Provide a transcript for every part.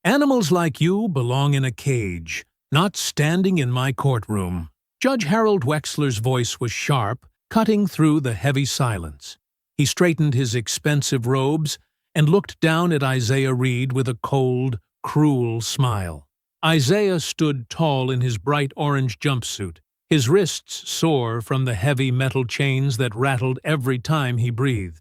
Animals like you belong in a cage, not standing in my courtroom. Judge Harold Wexler's voice was sharp, cutting through the heavy silence. He straightened his expensive robes and looked down at Isaiah Reed with a cold, cruel smile. Isaiah stood tall in his bright orange jumpsuit, his wrists sore from the heavy metal chains that rattled every time he breathed.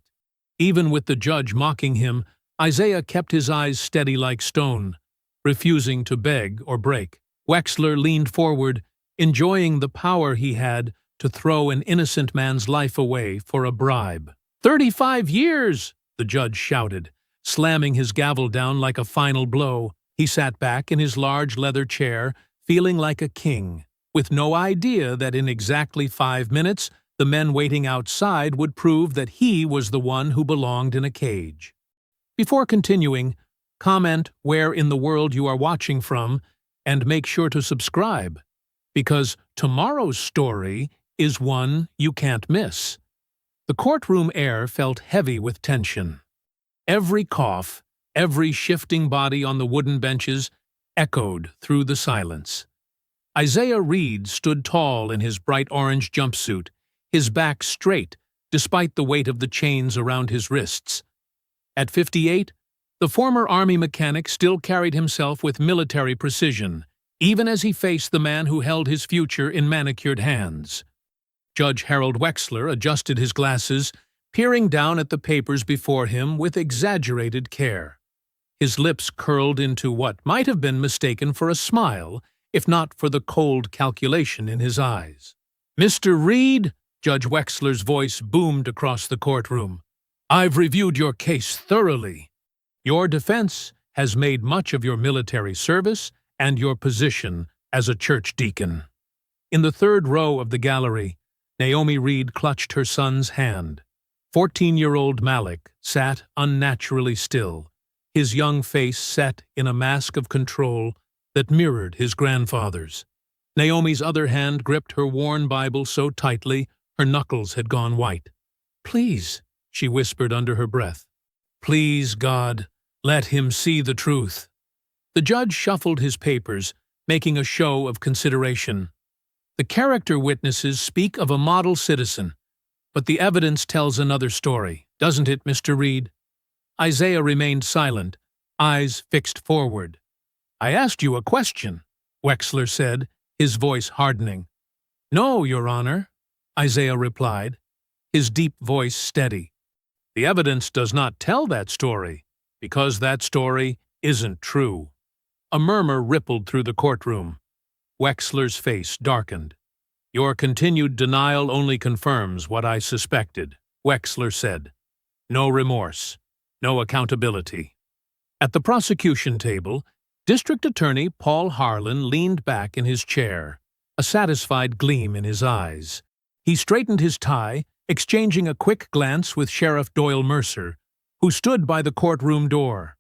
Even with the judge mocking him, Isaiah kept his eyes steady like stone, refusing to beg or break. Wexler leaned forward, enjoying the power he had to throw an innocent man's life away for a bribe. 35 years! The judge shouted, slamming his gavel down like a final blow. He sat back in his large leather chair, feeling like a king, with no idea that in exactly 5 minutes the men waiting outside would prove that he was the one who belonged in a cage. Before continuing, comment where in the world you are watching from, and make sure to subscribe, because tomorrow's story is one you can't miss. The courtroom air felt heavy with tension. Every cough, every shifting body on the wooden benches echoed through the silence. Isaiah Reed stood tall in his bright orange jumpsuit, his back straight despite the weight of the chains around his wrists. At 58, the former Army mechanic still carried himself with military precision, even as he faced the man who held his future in manicured hands. Judge Harold Wexler adjusted his glasses, peering down at the papers before him with exaggerated care. His lips curled into what might have been mistaken for a smile, if not for the cold calculation in his eyes. "Mr. Reed," Judge Wexler's voice boomed across the courtroom, "I've reviewed your case thoroughly. Your defense has made much of your military service and your position as a church deacon." In the third row of the gallery, Naomi Reed clutched her son's hand. 14-year-old Malik sat unnaturally still, his young face set in a mask of control that mirrored his grandfather's. Naomi's other hand gripped her worn Bible so tightly her knuckles had gone white. "Please," she whispered under her breath. "Please, God, let him see the truth." The judge shuffled his papers, making a show of consideration. "The character witnesses speak of a model citizen, but the evidence tells another story, doesn't it, Mr. Reed?" Isaiah remained silent, eyes fixed forward. "I asked you a question," Wexler said, his voice hardening. "No, Your Honor," Isaiah replied, his deep voice steady. "The evidence does not tell that story, because that story isn't true." A murmur rippled through the courtroom. Wexler's face darkened. "Your continued denial only confirms what I suspected," Wexler said. "No remorse, no accountability." At the prosecution table, District Attorney Paul Harlan leaned back in his chair, a satisfied gleam in his eyes. He straightened his tie, exchanging a quick glance with Sheriff Doyle Mercer, who stood by the courtroom door.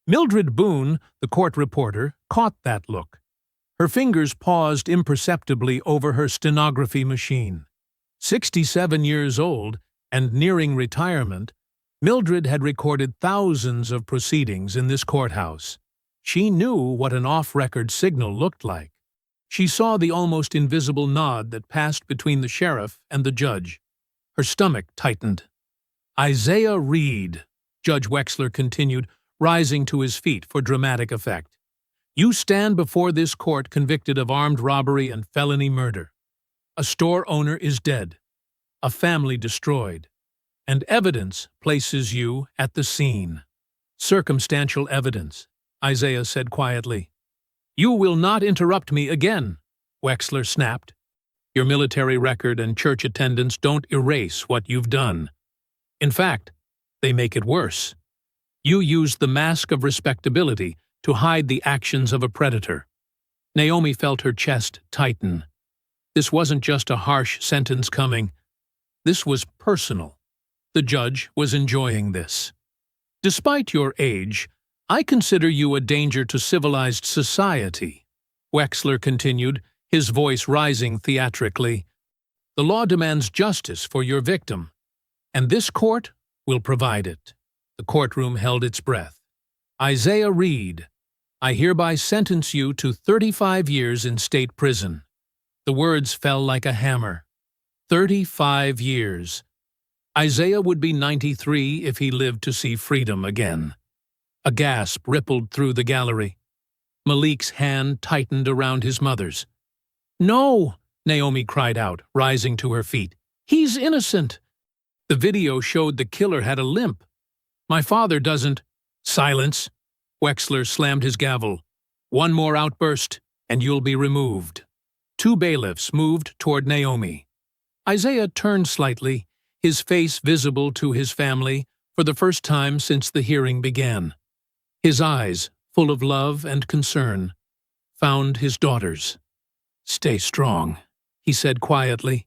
Mildred Boone, the court reporter, caught that look. Her fingers paused imperceptibly over her stenography machine. 67 years old and nearing retirement, Mildred had recorded thousands of proceedings in this courthouse. She knew what an off-record signal looked like. She saw the almost invisible nod that passed between the sheriff and the judge. Her stomach tightened. "Isaiah Reed," Judge Wexler continued, rising to his feet for dramatic effect. "You stand before this court convicted of armed robbery and felony murder. A store owner is dead, a family destroyed, and evidence places you at the scene." "Circumstantial evidence," Isaiah said quietly. "You will not interrupt me again," Wexler snapped. "Your military record and church attendance don't erase what you've done. In fact, they make it worse. You used the mask of respectability to hide the actions of a predator." Naomi felt her chest tighten. This wasn't just a harsh sentence coming. This was personal. The judge was enjoying this. "Despite your age, I consider you a danger to civilized society," Wexler continued, his voice rising theatrically. "The law demands justice for your victim, and this court will provide it." The courtroom held its breath. "Isaiah Reed, I hereby sentence you to 35 years in state prison. The words fell like a hammer. 35 years. Isaiah would be 93 if he lived to see freedom again. A gasp rippled through the gallery. Malik's hand tightened around his mother's. "No!" Naomi cried out, rising to her feet. "He's innocent!" The video showed the killer had a limp. "My father doesn't—" "Silence!" Wexler slammed his gavel. "One more outburst, and you'll be removed." Two bailiffs moved toward Naomi. Isaiah turned slightly, his face visible to his family for the first time since the hearing began. His eyes, full of love and concern, found his daughter's. "Stay strong," he said quietly.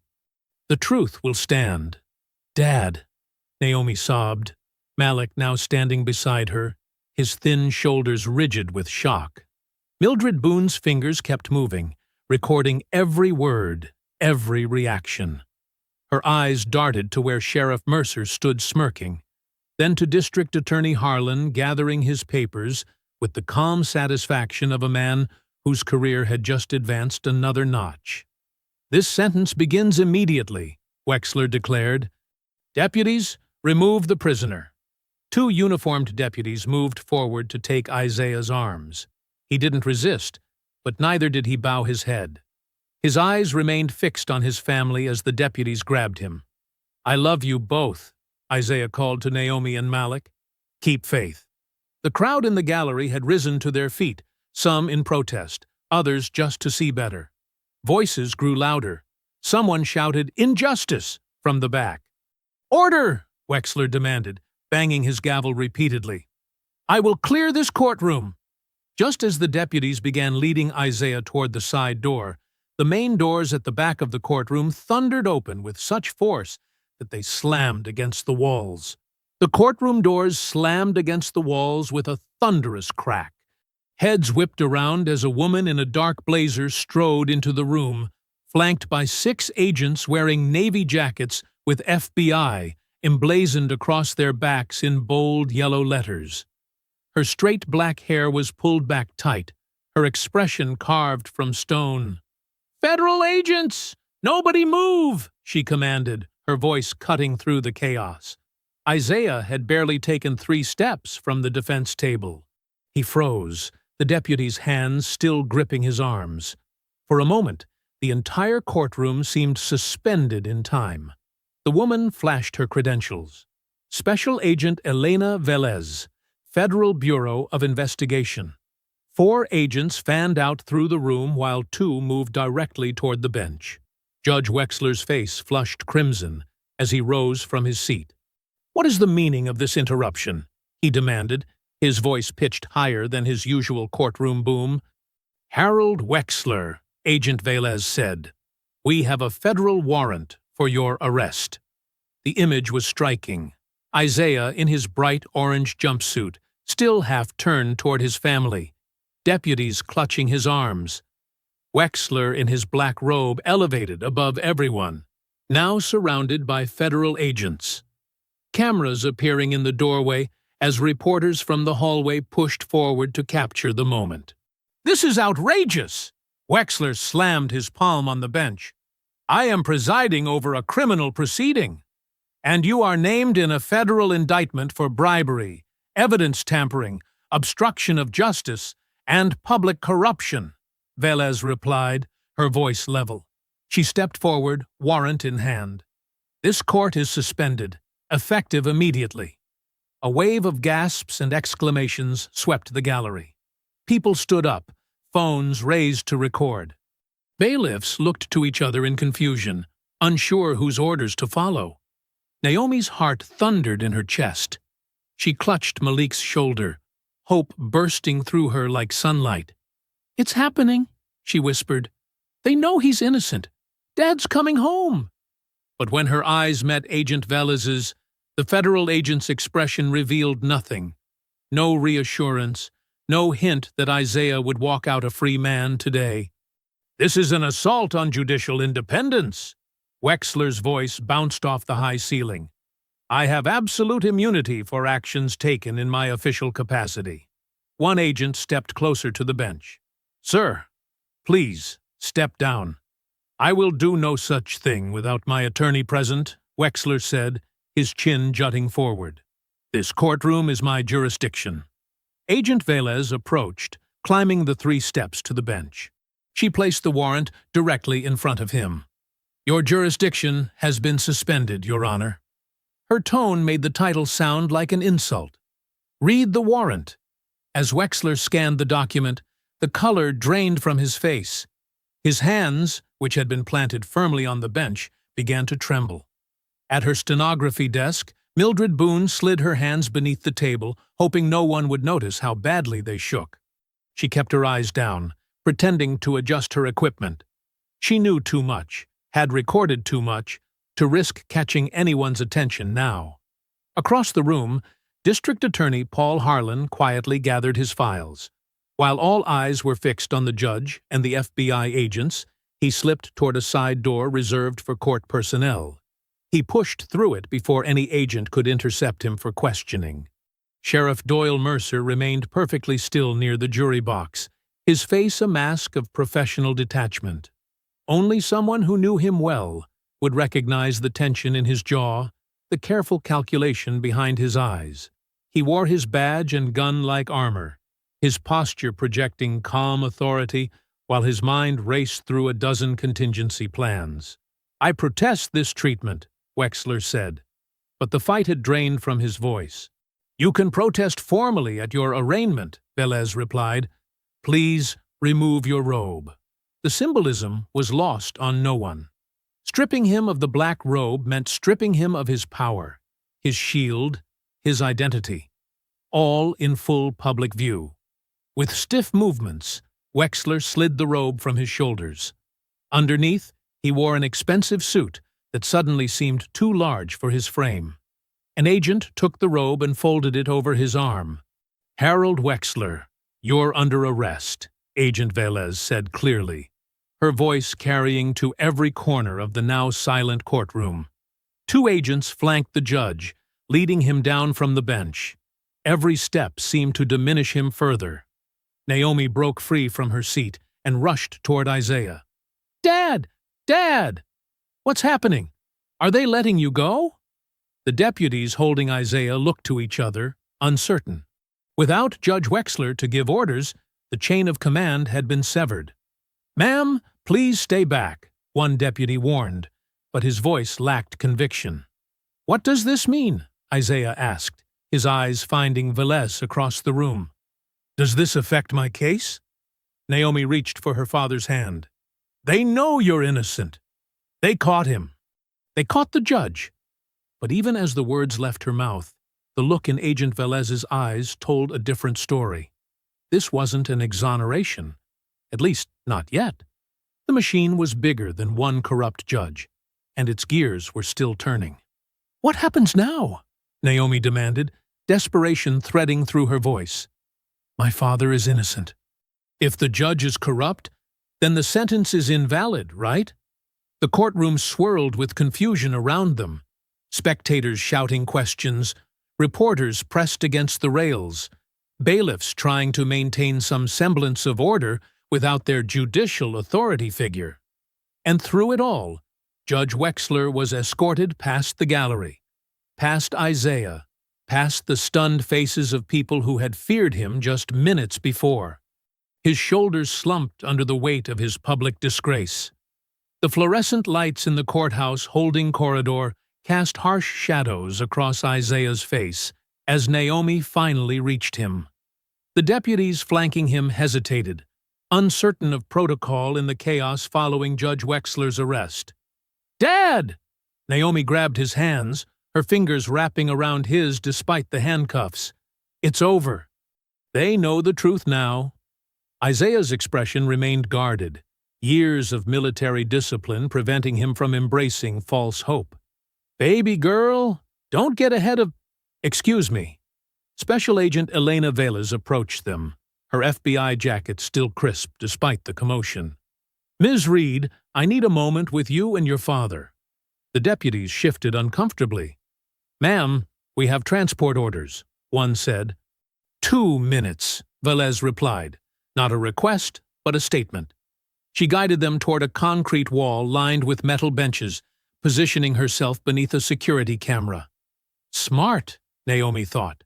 "The truth will stand." "Dad," Naomi sobbed, Malik now standing beside her, his thin shoulders rigid with shock. Mildred Boone's fingers kept moving, recording every word, every reaction. Her eyes darted to where Sheriff Mercer stood smirking, then to District Attorney Harlan gathering his papers with the calm satisfaction of a man whose career had just advanced another notch. "This sentence begins immediately," Wexler declared. "Deputies, remove the prisoner." Two uniformed deputies moved forward to take Isaiah's arms. He didn't resist, but neither did he bow his head. His eyes remained fixed on his family as the deputies grabbed him. "I love you both," Isaiah called to Naomi and Malik. "Keep faith." The crowd in the gallery had risen to their feet, some in protest, others just to see better. Voices grew louder. Someone shouted, "Injustice!" from the back. "Order!" Wexler demanded, banging his gavel repeatedly. "I will clear this courtroom." Just as the deputies began leading Isaiah toward the side door, the main doors at the back of the courtroom thundered open with such force that they slammed against the walls. The courtroom doors slammed against the walls with a thunderous crack. Heads whipped around as a woman in a dark blazer strode into the room, flanked by 6 agents wearing navy jackets with FBI emblazoned across their backs in bold yellow letters. Her straight black hair was pulled back tight, her expression carved from stone. "Federal agents! Nobody move!" she commanded, her voice cutting through the chaos. Isaiah had barely taken 3 steps from the defense table. He froze, the deputy's hands still gripping his arms. For a moment, the entire courtroom seemed suspended in time. The woman flashed her credentials. Special Agent Elena Velez, Federal Bureau of Investigation. 4 agents fanned out through the room while 2 moved directly toward the bench. Judge Wexler's face flushed crimson as he rose from his seat. "What is the meaning of this interruption?" he demanded, his voice pitched higher than his usual courtroom boom. "Harold Wexler," Agent Velez said. "We have a federal warrant for your arrest." The image was striking. Isaiah, in his bright orange jumpsuit, still half turned toward his family. Deputies clutching his arms. Wexler, in his black robe, elevated above everyone, now surrounded by federal agents. Cameras appearing in the doorway as reporters from the hallway pushed forward to capture the moment. "This is outrageous!" Wexler slammed his palm on the bench. "I am presiding over a criminal proceeding, and you are named in a federal indictment for bribery, evidence tampering, obstruction of justice, and public corruption," Velez replied, her voice level. She stepped forward, warrant in hand. "This court is suspended, effective immediately." A wave of gasps and exclamations swept the gallery. People stood up, phones raised to record. Bailiffs looked to each other in confusion, unsure whose orders to follow. Naomi's heart thundered in her chest. She clutched Malik's shoulder, hope bursting through her like sunlight. "It's happening," she whispered. "They know he's innocent. Dad's coming home." But when her eyes met Agent Velez's, the federal agent's expression revealed nothing. No reassurance, no hint that Isaiah would walk out a free man today. "This is an assault on judicial independence." Wexler's voice bounced off the high ceiling. "I have absolute immunity for actions taken in my official capacity." One agent stepped closer to the bench. "Sir, please, step down." "I will do no such thing without my attorney present," Wexler said, his chin jutting forward. "This courtroom is my jurisdiction." Agent Velez approached, climbing the 3 steps to the bench. She placed the warrant directly in front of him. "Your jurisdiction has been suspended, Your Honor." Her tone made the title sound like an insult. "Read the warrant." As Wexler scanned the document, the color drained from his face. His hands, which had been planted firmly on the bench, began to tremble. At her stenography desk, Mildred Boone slid her hands beneath the table, hoping no one would notice how badly they shook. She kept her eyes down, pretending to adjust her equipment. She knew too much, had recorded too much, to risk catching anyone's attention now. Across the room, District Attorney Paul Harlan quietly gathered his files. While all eyes were fixed on the judge and the FBI agents, he slipped toward a side door reserved for court personnel. He pushed through it before any agent could intercept him for questioning. Sheriff Doyle Mercer remained perfectly still near the jury box, his face a mask of professional detachment. Only someone who knew him well would recognize the tension in his jaw, the careful calculation behind his eyes. He wore his badge and gun like armor, his posture projecting calm authority while his mind raced through a dozen contingency plans. "I protest this treatment," Wexler said, but the fight had drained from his voice. "You can protest formally at your arraignment," Velez replied. "Please remove your robe." The symbolism was lost on no one. Stripping him of the black robe meant stripping him of his power, his shield, his identity, all in full public view. With stiff movements, Wexler slid the robe from his shoulders. Underneath, he wore an expensive suit that suddenly seemed too large for his frame. An agent took the robe and folded it over his arm. "Harold Wexler, you're under arrest," Agent Velez said clearly, her voice carrying to every corner of the now silent courtroom. 2 agents flanked the judge, leading him down from the bench. Every step seemed to diminish him further. Naomi broke free from her seat and rushed toward Isaiah. "Dad! Dad! What's happening? Are they letting you go?" The deputies holding Isaiah looked to each other, uncertain. Without Judge Wexler to give orders, the chain of command had been severed. "Ma'am, please stay back," one deputy warned, but his voice lacked conviction. "What does this mean?" Isaiah asked, his eyes finding Velez across the room. "Does this affect my case?" Naomi reached for her father's hand. "They know you're innocent. They caught him. They caught the judge." But even as the words left her mouth, the look in Agent Velez's eyes told a different story. This wasn't an exoneration, at least not yet. The machine was bigger than one corrupt judge, and its gears were still turning. "What happens now?" Naomi demanded, desperation threading through her voice. "My father is innocent. If the judge is corrupt, then the sentence is invalid, right?" The courtroom swirled with confusion around them. Spectators shouting questions, reporters pressed against the rails, bailiffs trying to maintain some semblance of order without their judicial authority figure. And through it all, Judge Wexler was escorted past the gallery, past Isaiah, past the stunned faces of people who had feared him just minutes before. His shoulders slumped under the weight of his public disgrace. The fluorescent lights in the courthouse holding corridor cast harsh shadows across Isaiah's face as Naomi finally reached him. The deputies flanking him hesitated, uncertain of protocol in the chaos following Judge Wexler's arrest. "Dad!" Naomi grabbed his hands, her fingers wrapping around his despite the handcuffs. "It's over. They know the truth now." Isaiah's expression remained guarded, years of military discipline preventing him from embracing false hope. "Baby girl, don't get ahead of—" "Excuse me." Special Agent Elena Velez approached them, her FBI jacket still crisp despite the commotion. "Ms. Reed, I need a moment with you and your father." The deputies shifted uncomfortably. "Ma'am, we have transport orders," one said. "2 minutes," Velez replied. Not a request, but a statement. She guided them toward a concrete wall lined with metal benches, positioning herself beneath a security camera. Smart, Naomi thought.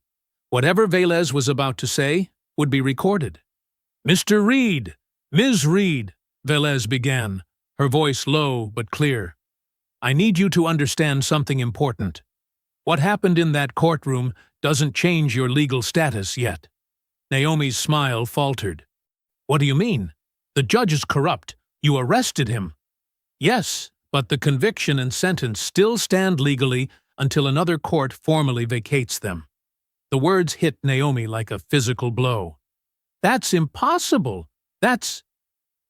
Whatever Velez was about to say would be recorded. Mr. Reed, Ms. Reed, Velez began, her voice low but clear. I need you to understand something important. What happened in that courtroom doesn't change your legal status yet. Naomi's smile faltered. What do you mean? The judge is corrupt. You arrested him. Yes, but the conviction and sentence still stand legally until another court formally vacates them. The words hit Naomi like a physical blow. That's impossible. That's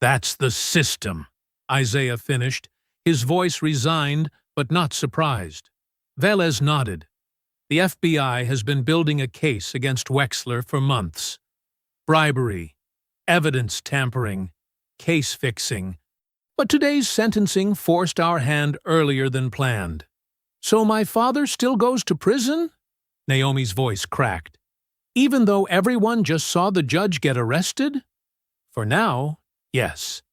the system, Isaiah finished, his voice resigned but not surprised. Velez nodded. The FBI has been building a case against Wexler for months. Bribery, evidence tampering, case fixing. But today's sentencing forced our hand earlier than planned. So my father still goes to prison? Naomi's voice cracked. Even though everyone just saw the judge get arrested? For now, yes.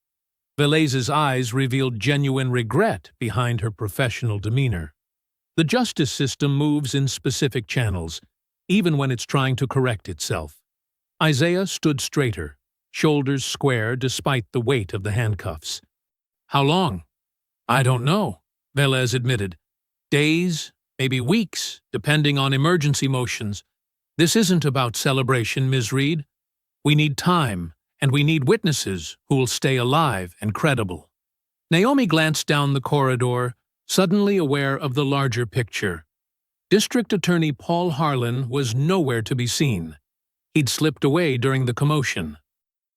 Velez's eyes revealed genuine regret behind her professional demeanor. The justice system moves in specific channels, even when it's trying to correct itself. Isaiah stood straighter, shoulders square despite the weight of the handcuffs. How long? I don't know, Velez admitted. Days, maybe weeks, depending on emergency motions. This isn't about celebration, Ms. Reed. We need time, and we need witnesses who will stay alive and credible. Naomi glanced down the corridor, suddenly aware of the larger picture. District Attorney Paul Harlan was nowhere to be seen. He'd slipped away during the commotion.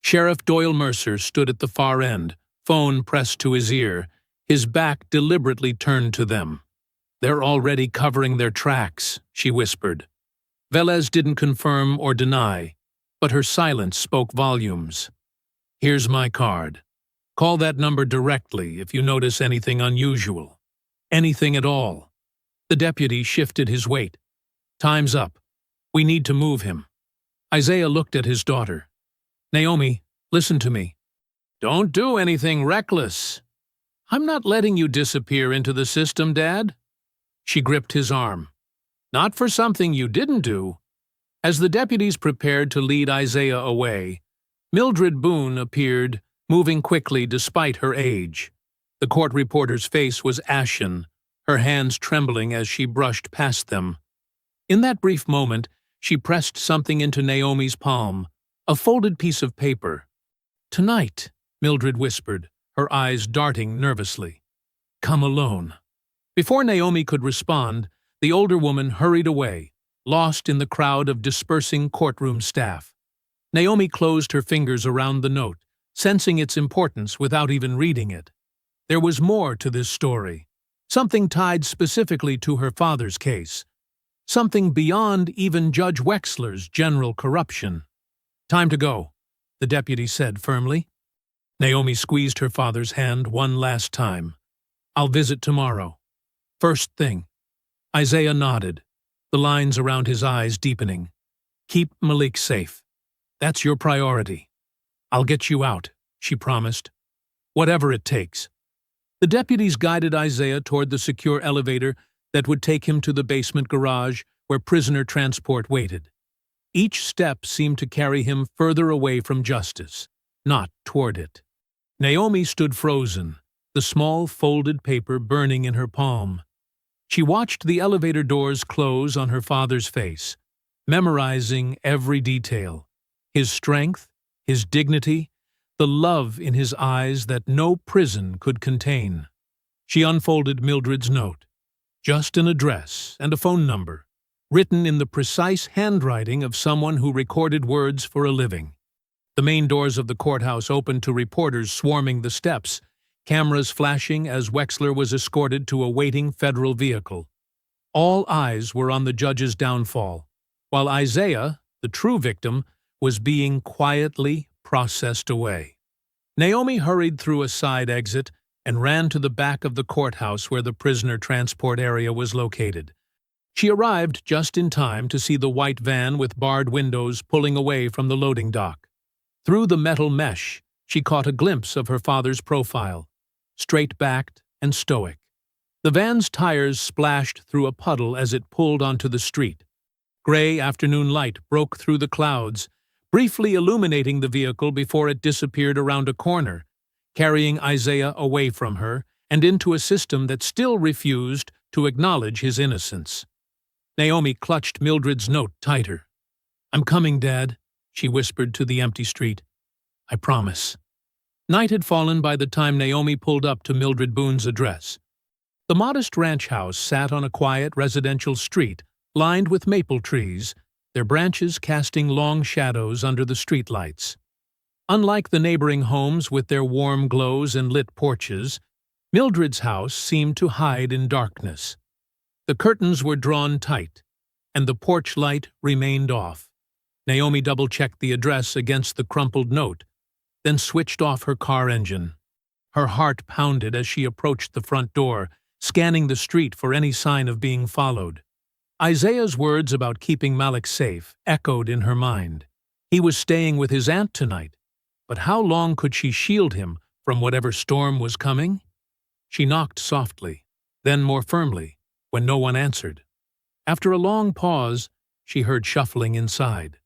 Sheriff Doyle Mercer stood at the far end, phone pressed to his ear, his back deliberately turned to them. They're already covering their tracks, she whispered. Velez didn't confirm or deny, but her silence spoke volumes. Here's my card. Call that number directly if you notice anything unusual. Anything at all. The deputy shifted his weight. Time's up. We need to move him. Isaiah looked at his daughter. Naomi, listen to me. Don't do anything reckless. I'm not letting you disappear into the system, Dad. She gripped his arm. Not for something you didn't do. As the deputies prepared to lead Isaiah away, Mildred Boone appeared, moving quickly despite her age. The court reporter's face was ashen, her hands trembling as she brushed past them. In that brief moment, she pressed something into Naomi's palm, a folded piece of paper. Tonight, Mildred whispered, her eyes darting nervously. Come alone. Before Naomi could respond, the older woman hurried away, lost in the crowd of dispersing courtroom staff. Naomi closed her fingers around the note, sensing its importance without even reading it. There was more to this story, something tied specifically to her father's case, something beyond even Judge Wexler's general corruption. Time to go, the deputy said firmly. Naomi squeezed her father's hand one last time. I'll visit tomorrow. First thing. Isaiah nodded, the lines around his eyes deepening. Keep Malik safe. That's your priority. I'll get you out, she promised. Whatever it takes. The deputies guided Isaiah toward the secure elevator that would take him to the basement garage where prisoner transport waited. Each step seemed to carry him further away from justice, not toward it. Naomi stood frozen, the small folded paper burning in her palm. She watched the elevator doors close on her father's face, memorizing every detail. His strength, his dignity, the love in his eyes that no prison could contain. She unfolded Mildred's note. Just an address and a phone number, written in the precise handwriting of someone who recorded words for a living. The main doors of the courthouse opened to reporters swarming the steps, cameras flashing as Wexler was escorted to a waiting federal vehicle. All eyes were on the judge's downfall, while Isaiah, the true victim, was being quietly processed away. Naomi hurried through a side exit and ran to the back of the courthouse where the prisoner transport area was located. She arrived just in time to see the white van with barred windows pulling away from the loading dock. Through the metal mesh, she caught a glimpse of her father's profile, straight-backed and stoic. The van's tires splashed through a puddle as it pulled onto the street. Gray afternoon light broke through the clouds, briefly illuminating the vehicle before it disappeared around a corner, carrying Isaiah away from her and into a system that still refused to acknowledge his innocence. Naomi clutched Mildred's note tighter. "I'm coming, Dad," she whispered to the empty street. "I promise." Night had fallen by the time Naomi pulled up to Mildred Boone's address. The modest ranch house sat on a quiet residential street lined with maple trees, their branches casting long shadows under the streetlights. Unlike the neighboring homes with their warm glows and lit porches, Mildred's house seemed to hide in darkness. The curtains were drawn tight, and the porch light remained off. Naomi double-checked the address against the crumpled note, then switched off her car engine. Her heart pounded as she approached the front door, scanning the street for any sign of being followed. Isaiah's words about keeping Malik safe echoed in her mind. He was staying with his aunt tonight, but how long could she shield him from whatever storm was coming? She knocked softly, then more firmly, when no one answered. After a long pause, she heard shuffling inside.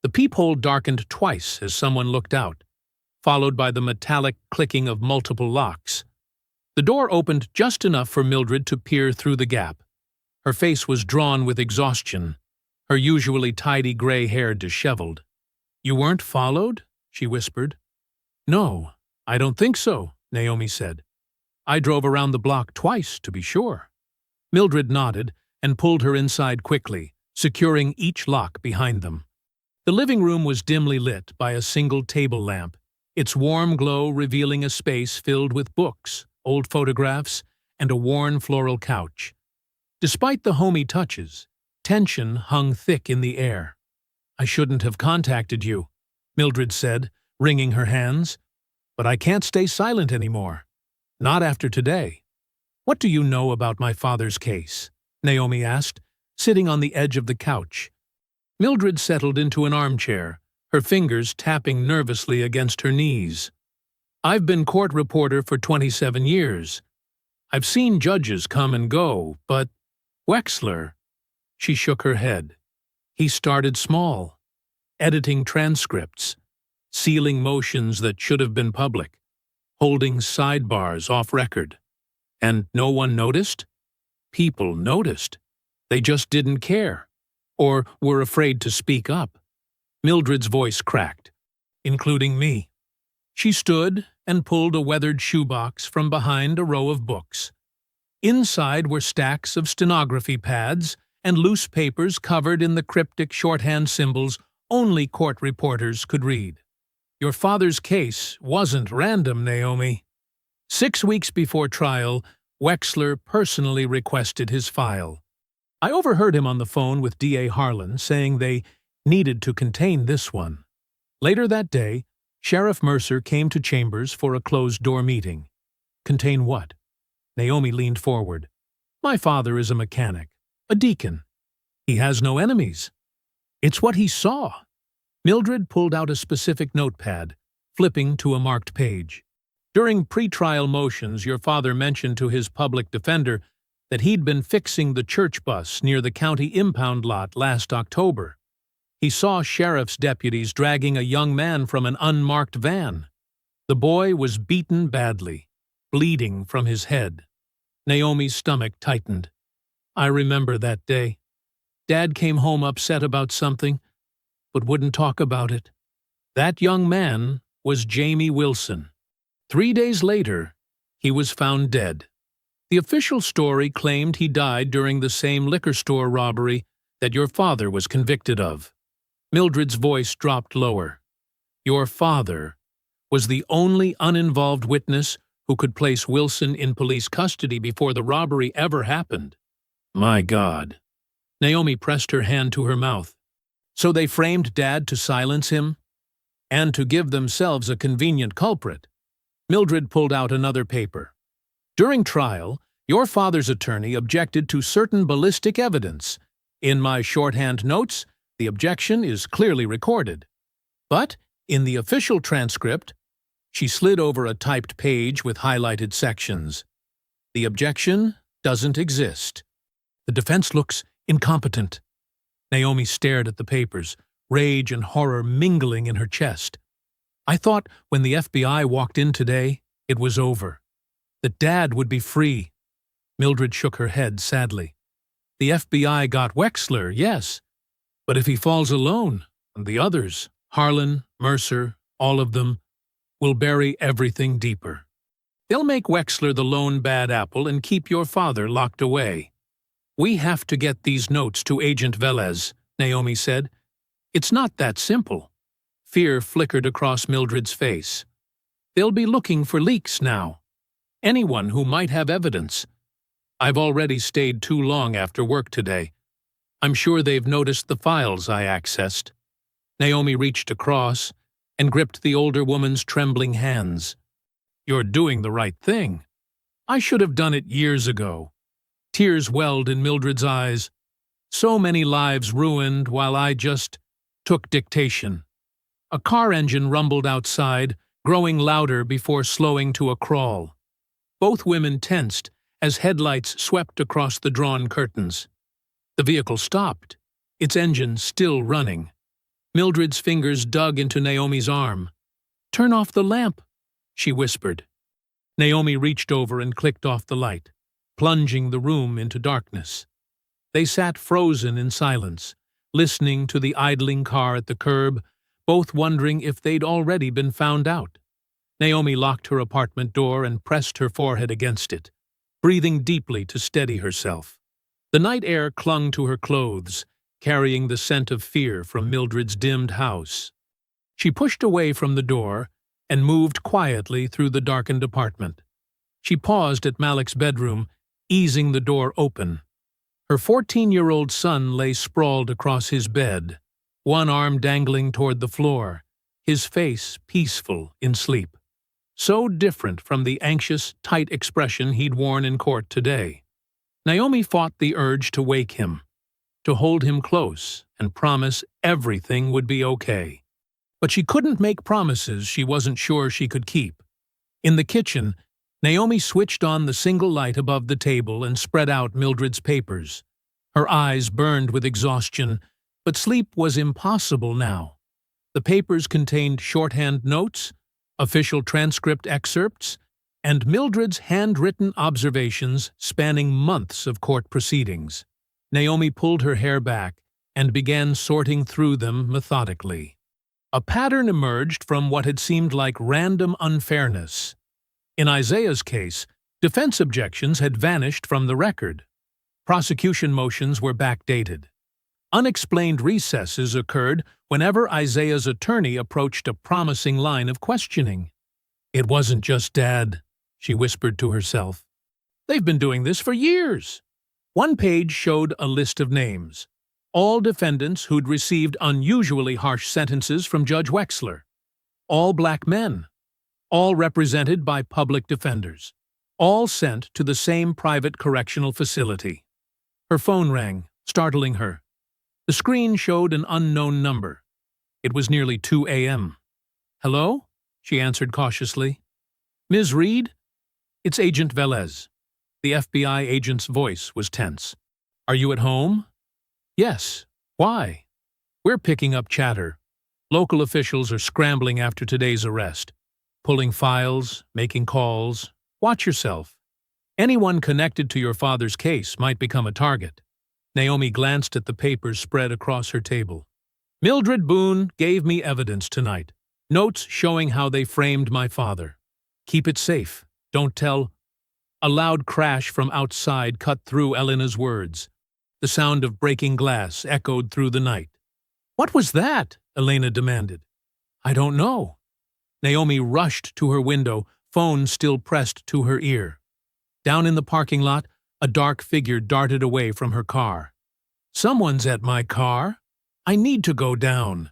The peephole darkened twice as someone looked out, followed by the metallic clicking of multiple locks. The door opened just enough for Mildred to peer through the gap. Her face was drawn with exhaustion, her usually tidy gray hair disheveled. "You weren't followed?" she whispered. "No, I don't think so," Naomi said. "I drove around the block twice, to be sure." Mildred nodded and pulled her inside quickly, securing each lock behind them. The living room was dimly lit by a single table lamp, its warm glow revealing a space filled with books, old photographs, and a worn floral couch. Despite the homey touches, tension hung thick in the air. "I shouldn't have contacted you," Mildred said, wringing her hands. "But I can't stay silent anymore. Not after today." "What do you know about my father's case?" Naomi asked, sitting on the edge of the couch. Mildred settled into an armchair, her fingers tapping nervously against her knees. "I've been court reporter for 27 years. I've seen judges come and go, but Wexler—" She shook her head. "He started small, editing transcripts, sealing motions that should have been public, holding sidebars off record. And no one noticed? People noticed. They just didn't care, or were afraid to speak up." Mildred's voice cracked. "Including me." She stood and pulled a weathered shoebox from behind a row of books. Inside were stacks of stenography pads and loose papers covered in the cryptic shorthand symbols only court reporters could read. "Your father's case wasn't random, Naomi." 6 weeks before trial, Wexler personally requested his file. "I overheard him on the phone with D.A. Harlan saying they needed to contain this one." Later that day, Sheriff Mercer came to Chambers for a closed-door meeting. "Contain what?" Naomi leaned forward. "My father is a mechanic, a deacon. He has no enemies." "It's what he saw." Mildred pulled out a specific notepad, flipping to a marked page. "During pre-trial motions, your father mentioned to his public defender that he'd been fixing the church bus near the county impound lot last October. He saw sheriff's deputies dragging a young man from an unmarked van. The boy was beaten badly, bleeding from his head." Naomi's stomach tightened. "I remember that day. Dad came home upset about something, but wouldn't talk about it. That young man was Jamie Wilson. 3 days later, he was found dead. The official story claimed he died during the same liquor store robbery that your father was convicted of." Mildred's voice dropped lower. "Your father was the only uninvolved witness who could place Wilson in police custody before the robbery ever happened." "My God." Naomi pressed her hand to her mouth. "So they framed Dad to silence him? And to give themselves a convenient culprit." Mildred pulled out another paper. "During trial, Your father's attorney objected to certain ballistic evidence. In my shorthand notes, the objection is clearly recorded. But in the official transcript, she slid over a typed page with highlighted sections. The objection doesn't exist. The defense looks incompetent. Naomi stared at the papers, rage and horror mingling in her chest. I thought when the FBI walked in today, it was over. That Dad would be free. Mildred shook her head sadly. The FBI got Wexler, yes. But if he falls alone, and the others, Harlan, Mercer, all of them, will bury everything deeper. They'll make Wexler the lone bad apple and keep your father locked away. We have to get these notes to Agent Velez, Naomi said. It's not that simple. Fear flickered across Mildred's face. They'll be looking for leaks now. Anyone who might have evidence. I've already stayed too long after work today. I'm sure they've noticed the files I accessed. Naomi reached across and gripped the older woman's trembling hands. You're doing the right thing. I should have done it years ago. Tears welled in Mildred's eyes. So many lives ruined while I just took dictation. A car engine rumbled outside, growing louder before slowing to a crawl. Both women tensed as headlights swept across the drawn curtains. The vehicle stopped, its engine still running. Mildred's fingers dug into Naomi's arm. "Turn off the lamp," she whispered. Naomi reached over and clicked off the light, plunging the room into darkness. They sat frozen in silence, listening to the idling car at the curb, both wondering if they'd already been found out. Naomi locked her apartment door and pressed her forehead against it, breathing deeply to steady herself. The night air clung to her clothes, carrying the scent of fear from Mildred's dimmed house. She pushed away from the door and moved quietly through the darkened apartment. She paused at Malik's bedroom, easing the door open. Her 14-year-old son lay sprawled across his bed, one arm dangling toward the floor, his face peaceful in sleep. So different from the anxious, tight expression he'd worn in court today. Naomi fought the urge to wake him, to hold him close and promise everything would be okay. But she couldn't make promises she wasn't sure she could keep. In the kitchen, Naomi switched on the single light above the table and spread out Mildred's papers. Her eyes burned with exhaustion, but sleep was impossible now. The papers contained shorthand notes, official transcript excerpts, and Mildred's handwritten observations spanning months of court proceedings. Naomi pulled her hair back and began sorting through them methodically. A pattern emerged from what had seemed like random unfairness. In Isaiah's case, defense objections had vanished from the record. Prosecution motions were backdated. Unexplained recesses occurred whenever Isaiah's attorney approached a promising line of questioning. "It wasn't just Dad," she whispered to herself. "They've been doing this for years." One page showed a list of names, all defendants who'd received unusually harsh sentences from Judge Wexler. All black men, all represented by public defenders, all sent to the same private correctional facility. Her phone rang, startling her. The screen showed an unknown number. It was nearly 2 a.m. "Hello?" she answered cautiously. "Ms. Reed? It's Agent Velez." The FBI agent's voice was tense. "Are you at home?" "Yes. Why?" "We're picking up chatter. Local officials are scrambling after today's arrest. Pulling files, making calls. Watch yourself. Anyone connected to your father's case might become a target." Naomi glanced at the papers spread across her table. "Mildred Boone gave me evidence tonight. Notes showing how they framed my father. Keep it safe. Don't tell." A loud crash from outside cut through Elena's words. The sound of breaking glass echoed through the night. "What was that?" Elena demanded. "I don't know." Naomi rushed to her window, phone still pressed to her ear. Down in the parking lot, a dark figure darted away from her car. "Someone's at my car. I need to go down."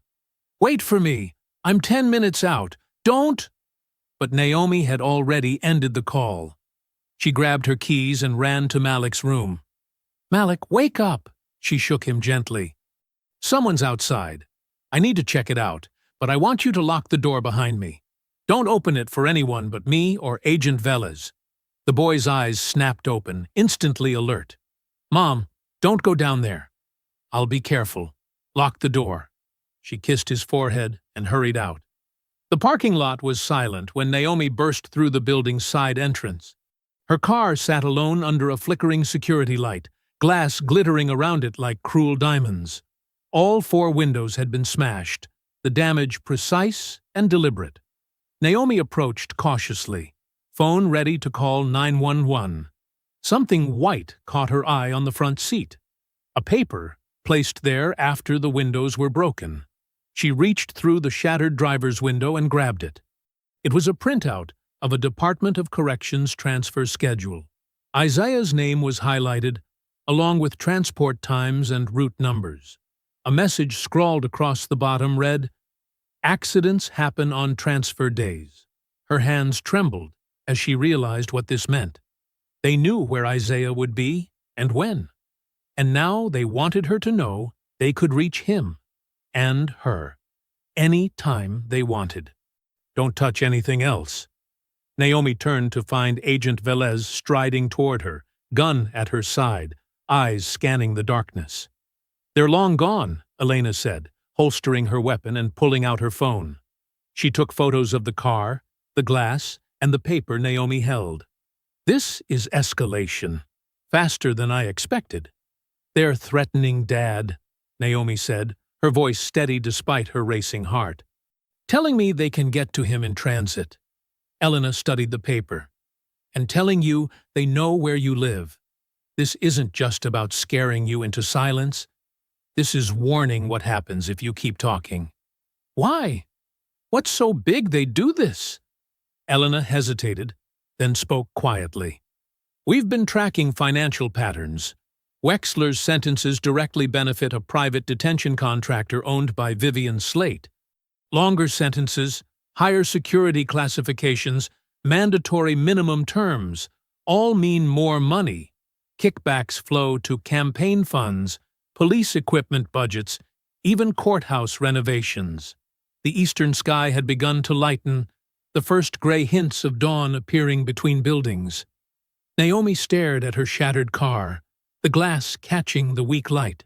"Wait for me. I'm 10 minutes out. Don't—" But Naomi had already ended the call. She grabbed her keys and ran to Malik's room. "Malik, wake up!" She shook him gently. "Someone's outside. I need to check it out, but I want you to lock the door behind me. Don't open it for anyone but me or Agent Velez." The boy's eyes snapped open, instantly alert. "Mom, don't go down there." "I'll be careful. Lock the door." She kissed his forehead and hurried out. The parking lot was silent when Naomi burst through the building's side entrance. Her car sat alone under a flickering security light, glass glittering around it like cruel diamonds. All 4 windows had been smashed, the damage precise and deliberate. Naomi approached cautiously, phone ready to call 911. Something white caught her eye on the front seat. A paper, placed there after the windows were broken. She reached through the shattered driver's window and grabbed it. It was a printout of a Department of Corrections transfer schedule. Isaiah's name was highlighted, along with transport times and route numbers. A message scrawled across the bottom read, "Accidents happen on transfer days." Her hands trembled as she realized what this meant. They knew where Isaiah would be and when. And now they wanted her to know they could reach him and her any time they wanted. "Don't touch anything else." Naomi turned to find Agent Velez striding toward her, gun at her side, eyes scanning the darkness. "They're long gone," Elena said, holstering her weapon and pulling out her phone. She took photos of the car, the glass, and the paper Naomi held. "This is escalation. Faster than I expected." "They're threatening Dad," Naomi said, her voice steady despite her racing heart. "Telling me they can get to him in transit." Elena studied the paper. "And telling you they know where you live. This isn't just about scaring you into silence. This is warning what happens if you keep talking." "Why? What's so big they do this?" Elena hesitated, then spoke quietly. "We've been tracking financial patterns. Wexler's sentences directly benefit a private detention contractor owned by Vivian Slate. Longer sentences, higher security classifications, mandatory minimum terms, all mean more money. Kickbacks flow to campaign funds, police equipment budgets, even courthouse renovations." The eastern sky had begun to lighten, the first gray hints of dawn appearing between buildings. Naomi stared at her shattered car, the glass catching the weak light.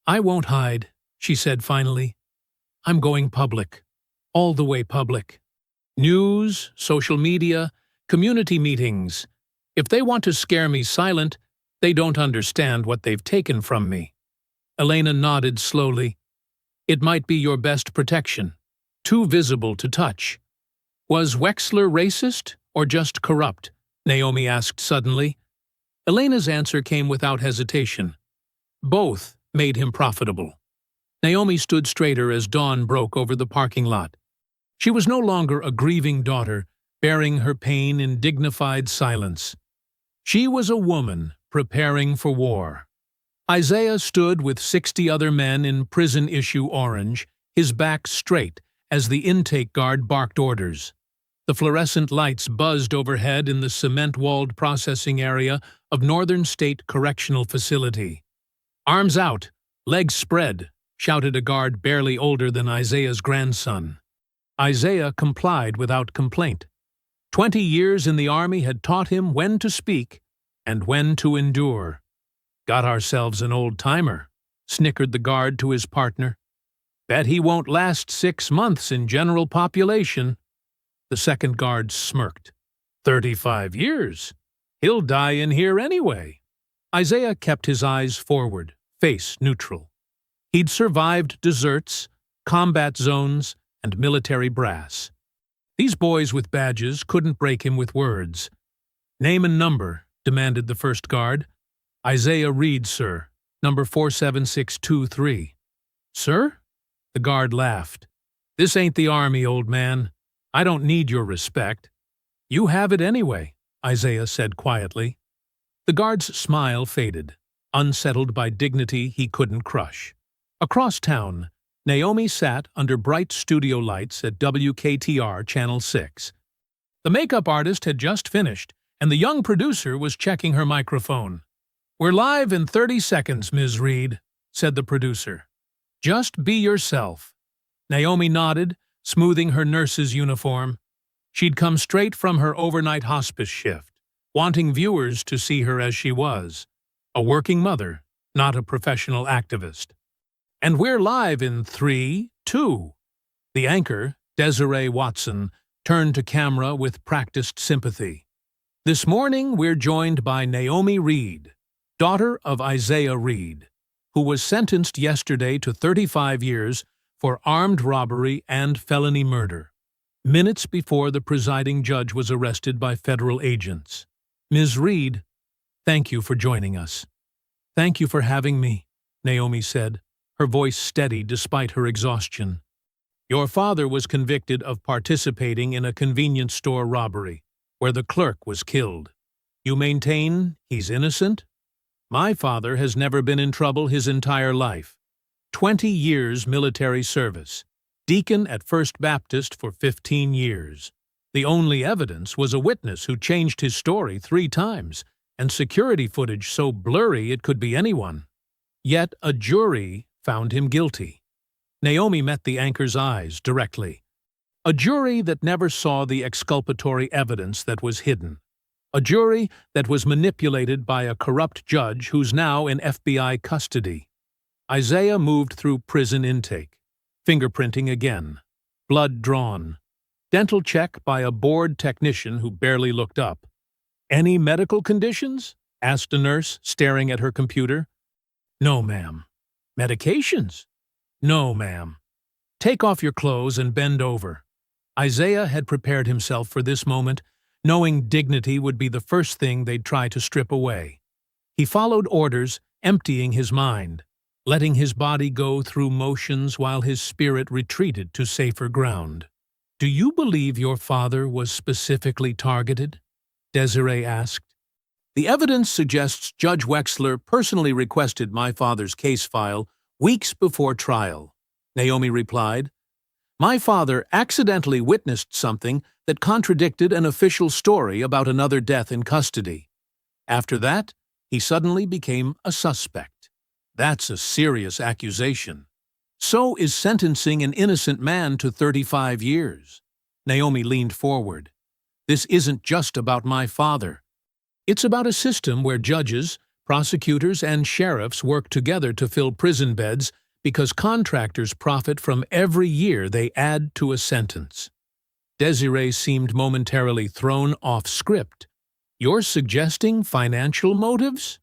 "I won't hide," she said finally. "I'm going public. All the way public. News, social media, community meetings. If they want to scare me silent, they don't understand what they've taken from me." Elena nodded slowly. "It might be your best protection. Too visible to touch." "Was Wexler racist or just corrupt?" Naomi asked suddenly. Elena's answer came without hesitation. "Both made him profitable." Naomi stood straighter as dawn broke over the parking lot. She was no longer a grieving daughter, bearing her pain in dignified silence. She was a woman preparing for war. Isaiah stood with 60 other men in prison-issue orange, his back straight as the intake guard barked orders. The fluorescent lights buzzed overhead in the cement-walled processing area of Northern State Correctional Facility. "Arms out, legs spread," shouted a guard barely older than Isaiah's grandson. Isaiah complied without complaint. 20 years in the Army had taught him when to speak and when to endure. "Got ourselves an old-timer," snickered the guard to his partner. "Bet he won't last 6 months in general population." The second guard smirked. 35 years? He'll die in here anyway." Isaiah kept his eyes forward, face neutral. He'd survived deserts, combat zones, and military brass. These boys with badges couldn't break him with words. "Name and number," demanded the first guard. "Isaiah Reed, sir. Number 47623. "Sir?" The guard laughed. "This ain't the Army, old man. I don't need your respect." "You have it anyway," Isaiah said quietly. The guard's smile faded, unsettled by dignity he couldn't crush. Across town, Naomi sat under bright studio lights at WKTR Channel 6. The makeup artist had just finished, and the young producer was checking her microphone. "We're live in 30 seconds, Ms. Reed," said the producer. "Just be yourself." Naomi nodded, smoothing her nurse's uniform. She'd come straight from her overnight hospice shift, wanting viewers to see her as she was, a working mother, not a professional activist. "And we're live in 3, 2. The anchor, Desiree Watson, turned to camera with practiced sympathy. "This morning we're joined by Naomi Reed, daughter of Isaiah Reed, who was sentenced yesterday to 35 years for armed robbery and felony murder, minutes before the presiding judge was arrested by federal agents. Ms. Reed, thank you for joining us." "Thank you for having me," Naomi said, her voice steady despite her exhaustion. "Your father was convicted of participating in a convenience store robbery, where the clerk was killed. You maintain he's innocent?" "My father has never been in trouble his entire life. 20 years military service. Deacon at First Baptist for 15 years. The only evidence was a witness who changed his story 3 times, and security footage so blurry it could be anyone. Yet a jury found him guilty." Naomi met the anchor's eyes directly. "A jury that never saw the exculpatory evidence that was hidden. A jury that was manipulated by a corrupt judge who's now in FBI custody." Isaiah moved through prison intake. Fingerprinting again. Blood drawn. Dental check by a bored technician who barely looked up. "Any medical conditions?" asked a nurse, staring at her computer. "No, ma'am." "Medications?" "No, ma'am." "Take off your clothes and bend over." Isaiah had prepared himself for this moment, knowing dignity would be the first thing they'd try to strip away. He followed orders, emptying his mind, letting his body go through motions while his spirit retreated to safer ground. "Do you believe your father was specifically targeted?" Desiree asked. "The evidence suggests Judge Wexler personally requested my father's case file weeks before trial," Naomi replied. "My father accidentally witnessed something that contradicted an official story about another death in custody. After that, he suddenly became a suspect. That's a serious accusation. So is sentencing an innocent man to 35 years. Naomi leaned forward. "This isn't just about my father. It's about a system where judges, prosecutors, and sheriffs work together to fill prison beds because contractors profit from every year they add to a sentence." Desiree seemed momentarily thrown off script. "You're suggesting financial motives?"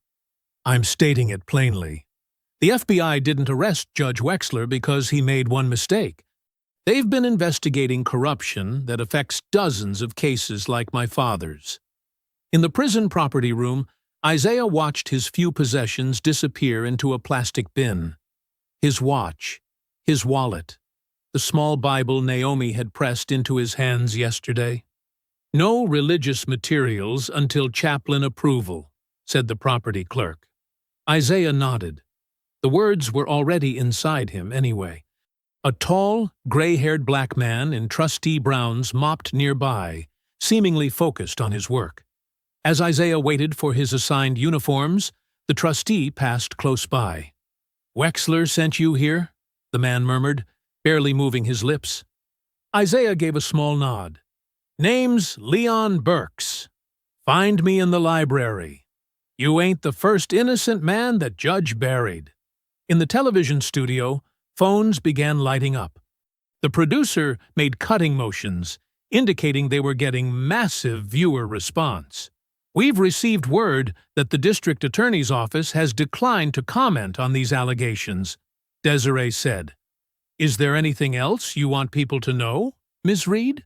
"I'm stating it plainly. The FBI didn't arrest Judge Wexler because he made one mistake. They've been investigating corruption that affects dozens of cases like my father's." In the prison property room, Isaiah watched his few possessions disappear into a plastic bin. His watch, his wallet, the small Bible Naomi had pressed into his hands yesterday. "No religious materials until chaplain approval," said the property clerk. Isaiah nodded. The words were already inside him anyway. A tall, gray-haired black man in trustee browns mopped nearby, seemingly focused on his work. As Isaiah waited for his assigned uniforms, the trustee passed close by. "Wexler sent you here?" the man murmured, barely moving his lips. Isaiah gave a small nod. "Name's Leon Burks. Find me in the library. You ain't the first innocent man that Judge buried." In the television studio, phones began lighting up. The producer made cutting motions, indicating they were getting massive viewer response. "We've received word that the district attorney's office has declined to comment on these allegations," Desiree said. "Is there anything else you want people to know, Ms. Reed?"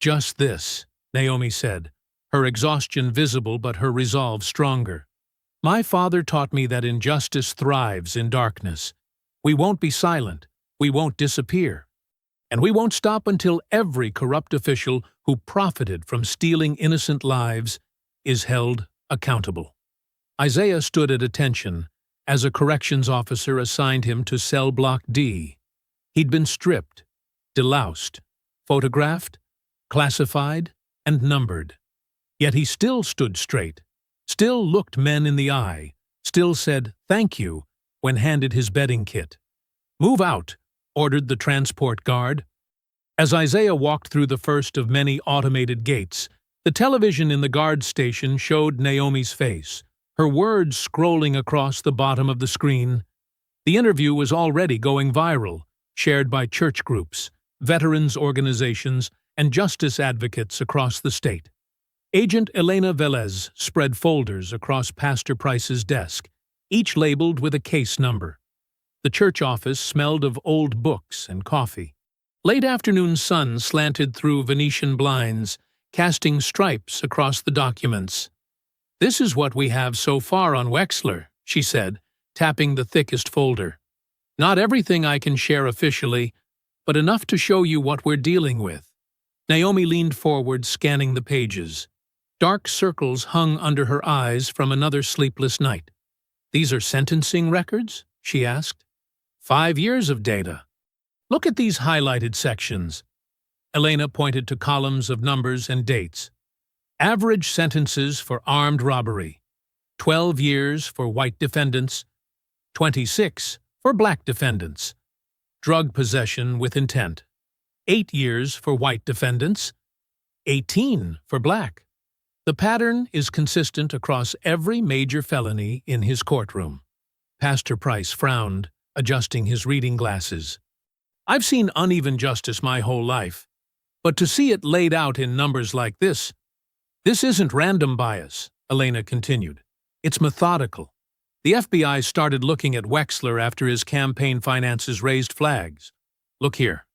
"Just this," Naomi said, her exhaustion visible but her resolve stronger. "My father taught me that injustice thrives in darkness. We won't be silent. We won't disappear. And we won't stop until every corrupt official who profited from stealing innocent lives is held accountable." Isaiah stood at attention as a corrections officer assigned him to cell block D. He'd been stripped, deloused, photographed, classified, and numbered. Yet he still stood straight, still looked men in the eye, still said thank you when handed his bedding kit. "Move out," ordered the transport guard. As Isaiah walked through the first of many automated gates, the television in the guard station showed Naomi's face, her words scrolling across the bottom of the screen. The interview was already going viral, shared by church groups, veterans organizations, and justice advocates across the state. Agent Elena Velez spread folders across Pastor Price's desk, each labeled with a case number. The church office smelled of old books and coffee. Late afternoon sun slanted through Venetian blinds, casting stripes across the documents. "This is what we have so far on Wexler," she said, tapping the thickest folder. "Not everything I can share officially, but enough to show you what we're dealing with." Naomi leaned forward, scanning the pages. Dark circles hung under her eyes from another sleepless night. "These are sentencing records?" she asked. 5 years of data. Look at these highlighted sections." Elena pointed to columns of numbers and dates. Average sentences for armed robbery. 12 years for white defendants. 26 for black defendants. Drug possession with intent. 8 years for white defendants. 18 for black. The pattern is consistent across every major felony in his courtroom. Pastor Price frowned, adjusting his reading glasses. "I've seen uneven justice my whole life, but to see it laid out in numbers like this isn't random bias," Elena continued. "It's methodical. The FBI started looking at Wexler after his campaign finances raised flags. Look here."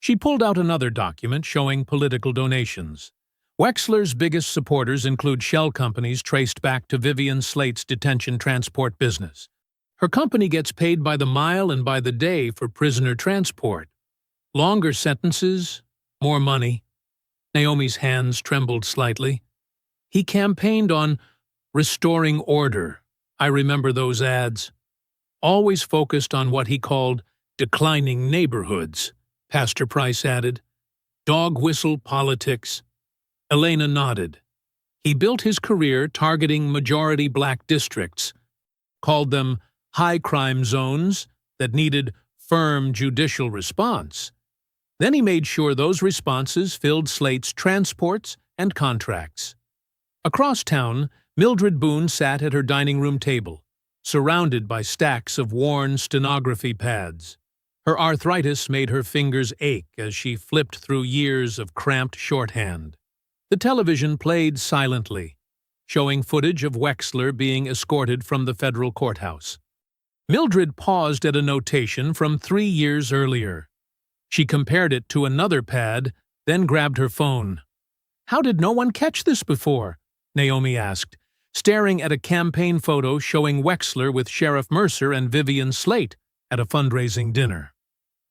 She pulled out another document showing political donations. Wexler's biggest supporters include shell companies traced back to Vivian Slate's detention transport business. Her company gets paid by the mile and by the day for prisoner transport. Longer sentences, more money. Naomi's hands trembled slightly. "He campaigned on restoring order. I remember those ads. Always focused on what he called declining neighborhoods," Pastor Price added. "Dog whistle politics." Elena nodded. "He built his career targeting majority black districts, called them high-crime zones that needed firm judicial response. Then he made sure those responses filled Slate's transports and contracts." Across town, Mildred Boone sat at her dining room table, surrounded by stacks of worn stenography pads. Her arthritis made her fingers ache as she flipped through years of cramped shorthand. The television played silently, showing footage of Wexler being escorted from the federal courthouse. Mildred paused at a notation from 3 years earlier. She compared it to another pad, then grabbed her phone. "How did no one catch this before?" Naomi asked, staring at a campaign photo showing Wexler with Sheriff Mercer and Vivian Slate at a fundraising dinner.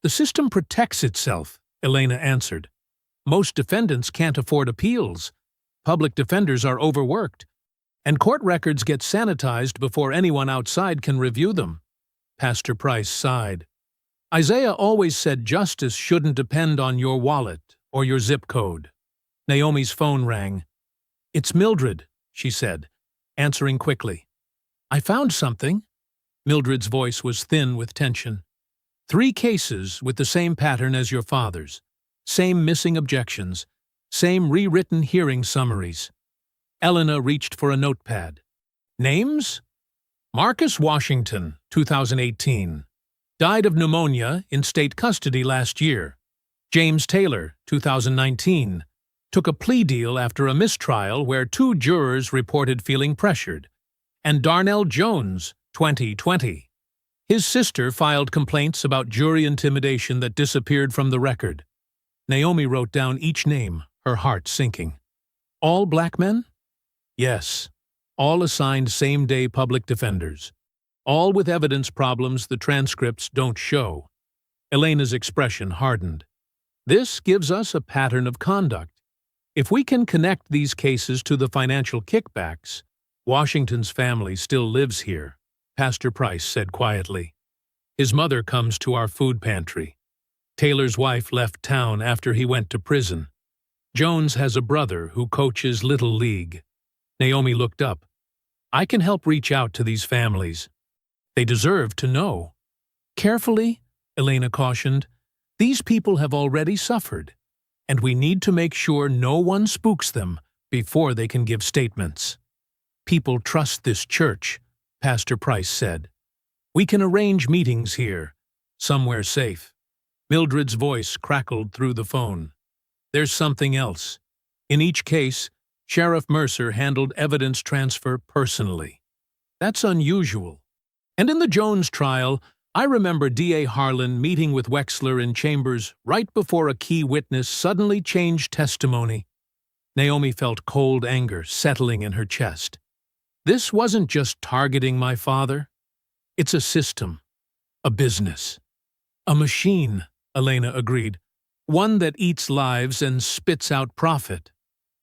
"The system protects itself," Elena answered. "Most defendants can't afford appeals. Public defenders are overworked, and court records get sanitized before anyone outside can review them." Pastor Price sighed. "Isaiah always said justice shouldn't depend on your wallet or your zip code." Naomi's phone rang. "It's Mildred," she said, answering quickly. "I found something." Mildred's voice was thin with tension. 3 cases with the same pattern as your father's. Same missing objections. Same rewritten hearing summaries. Elena reached for a notepad. "Names? Marcus Washington, 2018. Died of pneumonia in state custody last year. James Taylor, 2019. Took a plea deal after a mistrial where 2 jurors reported feeling pressured. And Darnell Jones, 2020. His sister filed complaints about jury intimidation that disappeared from the record." Naomi wrote down each name, her heart sinking. "All black men?" "Yes. All assigned same-day public defenders. All with evidence problems the transcripts don't show." Elena's expression hardened. "This gives us a pattern of conduct. If we can connect these cases to the financial kickbacks, Washington's family still lives here," Pastor Price said quietly. "His mother comes to our food pantry. Taylor's wife left town after he went to prison. Jones has a brother who coaches Little League. Naomi looked up. I can help reach out to these families. They deserve to know. Carefully, Elena cautioned. These people have already suffered, and we need to make sure no one spooks them before they can give statements. People trust this church, Pastor Price said. We can arrange meetings here, somewhere safe. Mildred's voice crackled through the phone. There's something else. In each case, Sheriff Mercer handled evidence transfer personally. That's unusual. And in the Jones trial, I remember D.A. Harlan meeting with Wexler in chambers right before a key witness suddenly changed testimony. Naomi felt cold anger settling in her chest. This wasn't just targeting my father. It's a system, a business, a machine, Elena agreed, one that eats lives and spits out profit.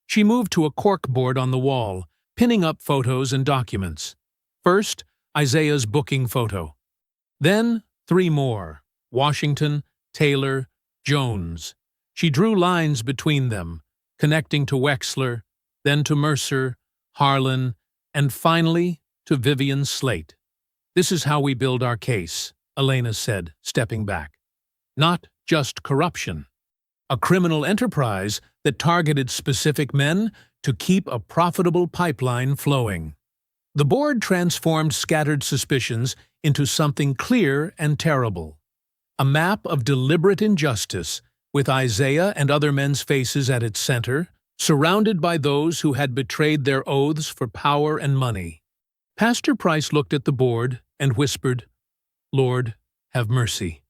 She moved to a corkboard on the wall, pinning up photos and documents. First, Isaiah's booking photo. Then, 3 more, Washington, Taylor, Jones. She drew lines between them, connecting to Wexler, then to Mercer, Harlan, and finally to Vivian Slate. This is how we build our case, Elena said, stepping back. Not just corruption. A criminal enterprise that targeted specific men to keep a profitable pipeline flowing. The board transformed scattered suspicions into something clear and terrible. A map of deliberate injustice, with Isaiah and other men's faces at its center, surrounded by those who had betrayed their oaths for power and money. Pastor Price looked at the board and whispered, Lord, have mercy.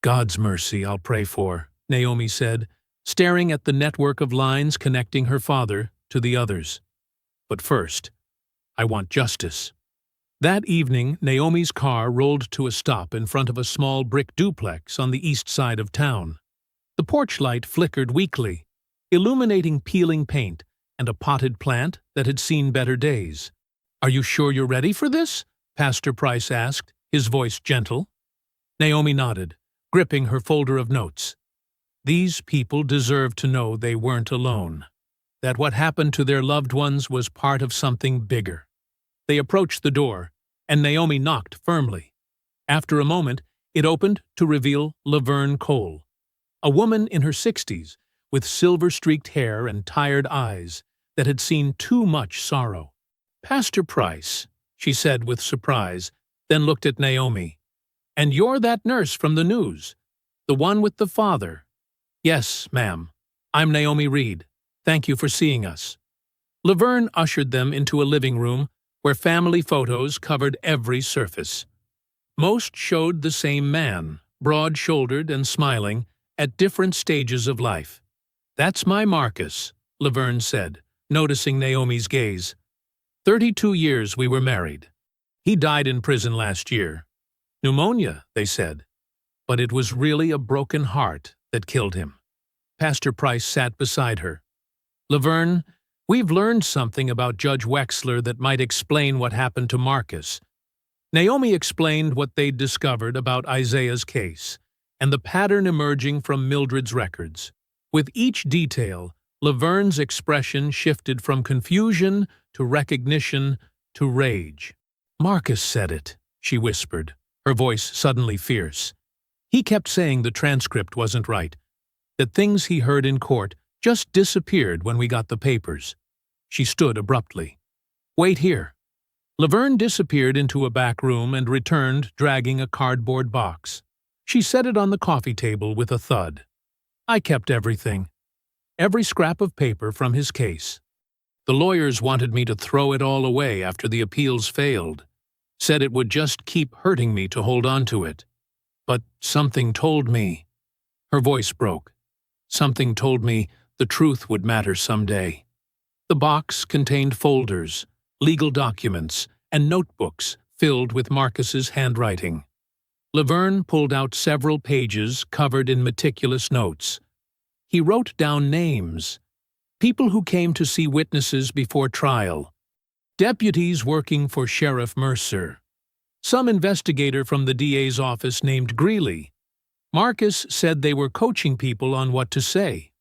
God's mercy I'll pray for, Naomi said, staring at the network of lines connecting her father to the others. But first, I want justice. That evening, Naomi's car rolled to a stop in front of a small brick duplex on the east side of town. The porch light flickered weakly, illuminating peeling paint and a potted plant that had seen better days. Are you sure you're ready for this? Pastor Price asked, his voice gentle. Naomi nodded, gripping her folder of notes. These people deserved to know they weren't alone, that what happened to their loved ones was part of something bigger. They approached the door, and Naomi knocked firmly. After a moment, it opened to reveal Laverne Cole, a woman in her 60s, with silver-streaked hair and tired eyes that had seen too much sorrow. Pastor Price, she said with surprise, then looked at Naomi. And you're that nurse from the news, the one with the father. Yes, ma'am. I'm Naomi Reed. Thank you for seeing us. Laverne ushered them into a living room where family photos covered every surface. Most showed the same man, broad-shouldered and smiling, at different stages of life. That's my Marcus, Laverne said, noticing Naomi's gaze. 32 years we were married. He died in prison last year. Pneumonia, they said. But it was really a broken heart that killed him. Pastor Price sat beside her. Laverne, we've learned something about Judge Wexler that might explain what happened to Marcus. Naomi explained what they'd discovered about Isaiah's case and the pattern emerging from Mildred's records. With each detail, Laverne's expression shifted from confusion to recognition to rage. Marcus said it, she whispered, her voice suddenly fierce. He kept saying the transcript wasn't right, that things he heard in court just disappeared when we got the papers. She stood abruptly. Wait here. Laverne disappeared into a back room and returned dragging a cardboard box. She set it on the coffee table with a thud. I kept everything. Every scrap of paper from his case. The lawyers wanted me to throw it all away after the appeals failed. Said it would just keep hurting me to hold on to it. But something told me. Her voice broke. Something told me the truth would matter someday. The box contained folders, legal documents, and notebooks filled with Marcus's handwriting. Laverne pulled out several pages covered in meticulous notes. He wrote down names, people who came to see witnesses before trial, deputies working for Sheriff Mercer, some investigator from the DA's office named Greeley. Marcus said they were coaching people on what to say.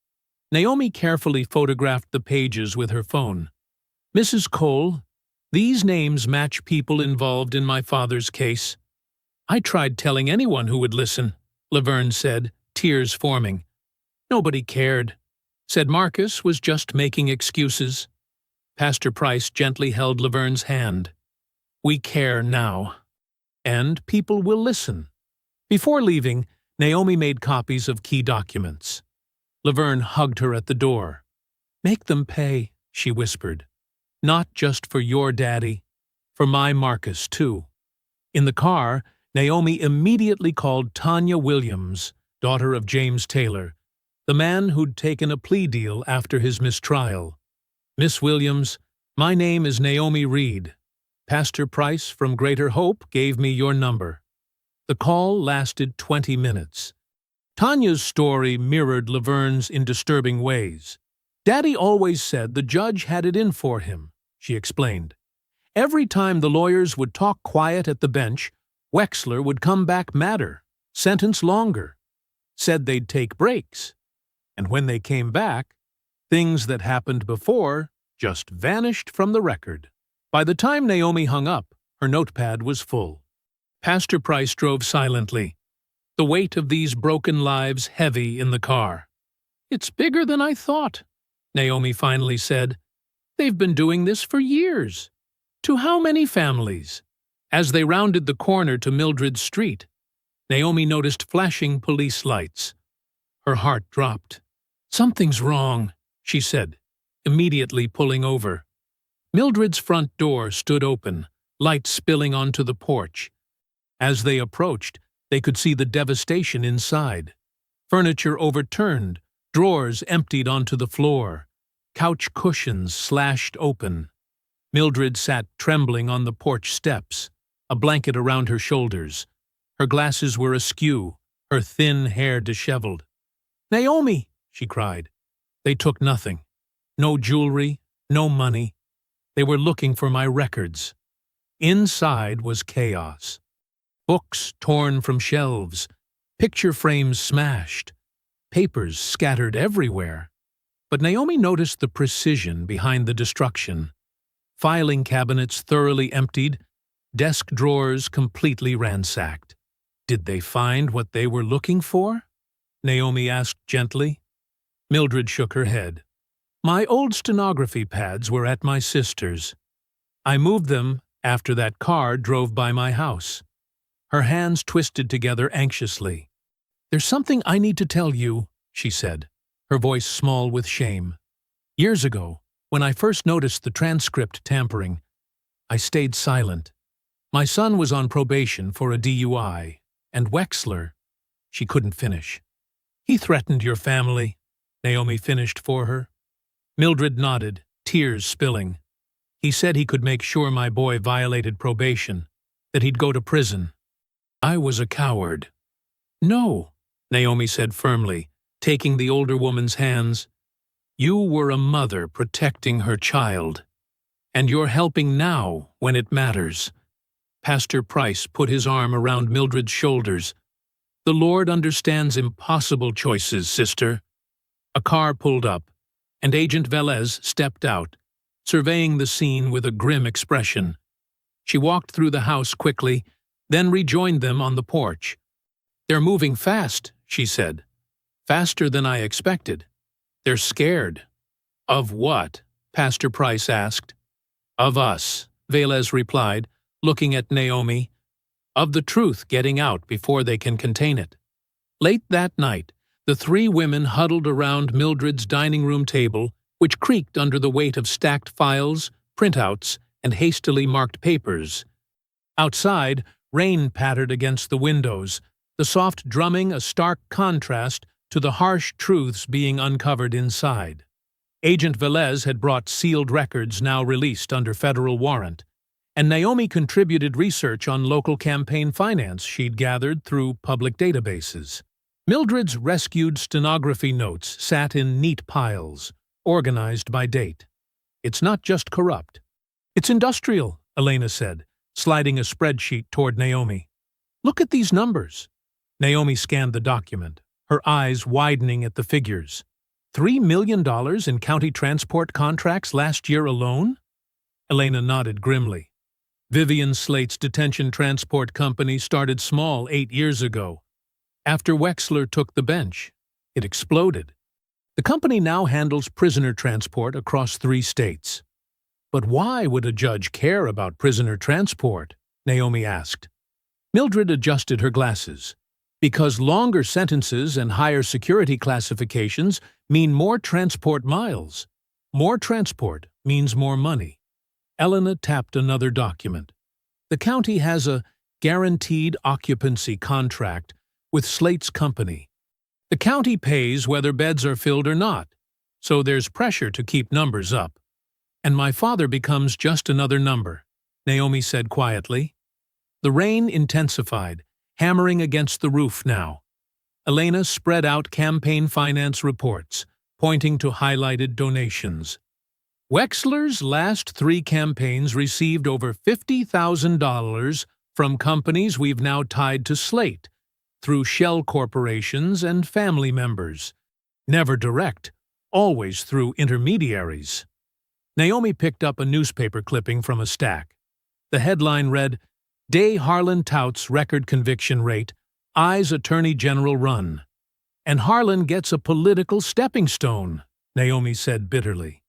Naomi carefully photographed the pages with her phone. "Mrs. Cole, these names match people involved in my father's case." "I tried telling anyone who would listen," Laverne said, tears forming. "Nobody cared. Said Marcus was just making excuses." Pastor Price gently held Laverne's hand. "We care now. And people will listen." Before leaving, Naomi made copies of key documents. Laverne hugged her at the door. "Make them pay," she whispered. "Not just for your daddy, for my Marcus, too." In the car, Naomi immediately called Tanya Williams, daughter of James Taylor, the man who'd taken a plea deal after his mistrial. "Miss Williams, my name is Naomi Reed. Pastor Price from Greater Hope gave me your number." The call lasted 20 minutes. Tanya's story mirrored Laverne's in disturbing ways. "Daddy always said the judge had it in for him," she explained. "Every time the lawyers would talk quiet at the bench, Wexler would come back madder, sentence longer. Said they'd take breaks. And when they came back, things that happened before just vanished from the record." By the time Naomi hung up, her notepad was full. Pastor Price drove silently, the weight of these broken lives heavy in the car. "It's bigger than I thought," Naomi finally said. "They've been doing this for years. To how many families?" As they rounded the corner to Mildred Street, Naomi noticed flashing police lights. Her heart dropped. "Something's wrong," she said, immediately pulling over. Mildred's front door stood open, light spilling onto the porch. As they approached, they could see the devastation inside. Furniture overturned, drawers emptied onto the floor, couch cushions slashed open. Mildred sat trembling on the porch steps, a blanket around her shoulders. Her glasses were askew, her thin hair disheveled. "Naomi!" she cried. "They took nothing. No jewelry, no money. They were looking for my records." Inside was chaos. Books torn from shelves, picture frames smashed, papers scattered everywhere. But Naomi noticed the precision behind the destruction. Filing cabinets thoroughly emptied, desk drawers completely ransacked. "Did they find what they were looking for?" Naomi asked gently. Mildred shook her head. "My old stenography pads were at my sister's. I moved them after that car drove by my house." Her hands twisted together anxiously. "There's something I need to tell you," she said, her voice small with shame. "Years ago, when I first noticed the transcript tampering, I stayed silent. My son was on probation for a DUI, and Wexler—" She couldn't finish. "He threatened your family," Naomi finished for her. Mildred nodded, tears spilling. "He said he could make sure my boy violated probation, that he'd go to prison. I was a coward." "No," Naomi said firmly, taking the older woman's hands. "You were a mother protecting her child. And you're helping now when it matters." Pastor Price put his arm around Mildred's shoulders. "The Lord understands impossible choices, sister." A car pulled up, and Agent Velez stepped out, surveying the scene with a grim expression. She walked through the house quickly, then rejoined them on the porch. "They're moving fast," she said. "Faster than I expected. They're scared." "Of what?" Pastor Price asked. "Of us," Velez replied, looking at Naomi. "Of the truth getting out before they can contain it." Late that night, the three women huddled around Mildred's dining room table, which creaked under the weight of stacked files, printouts, and hastily marked papers. Outside, rain pattered against the windows, the soft drumming a stark contrast to the harsh truths being uncovered inside. Agent Velez had brought sealed records now released under federal warrant, and Naomi contributed research on local campaign finance she'd gathered through public databases. Mildred's rescued stenography notes sat in neat piles, organized by date. "It's not just corrupt. It's industrial," Elena said, sliding a spreadsheet toward Naomi. "Look at these numbers." Naomi scanned the document, her eyes widening at the figures. $3 million in county transport contracts last year alone? Elena nodded grimly. Vivian Slate's detention transport company started small 8 years ago. After Wexler took the bench, it exploded. The company now handles prisoner transport across 3 states. But why would a judge care about prisoner transport? Naomi asked. Mildred adjusted her glasses. Because longer sentences and higher security classifications mean more transport miles. More transport means more money. Elena tapped another document. The county has a guaranteed occupancy contract with Slate's company. The county pays whether beds are filled or not, so there's pressure to keep numbers up. And my father becomes just another number, Naomi said quietly. The rain intensified, hammering against the roof now. Elena spread out campaign finance reports, pointing to highlighted donations. Wexler's last 3 campaigns received over $50,000 from companies we've now tied to Slate, through shell corporations and family members. Never direct, always through intermediaries. Naomi picked up a newspaper clipping from a stack. The headline read, Day Harlan touts record conviction rate, eyes Attorney General run. And Harlan gets a political stepping stone, Naomi said bitterly.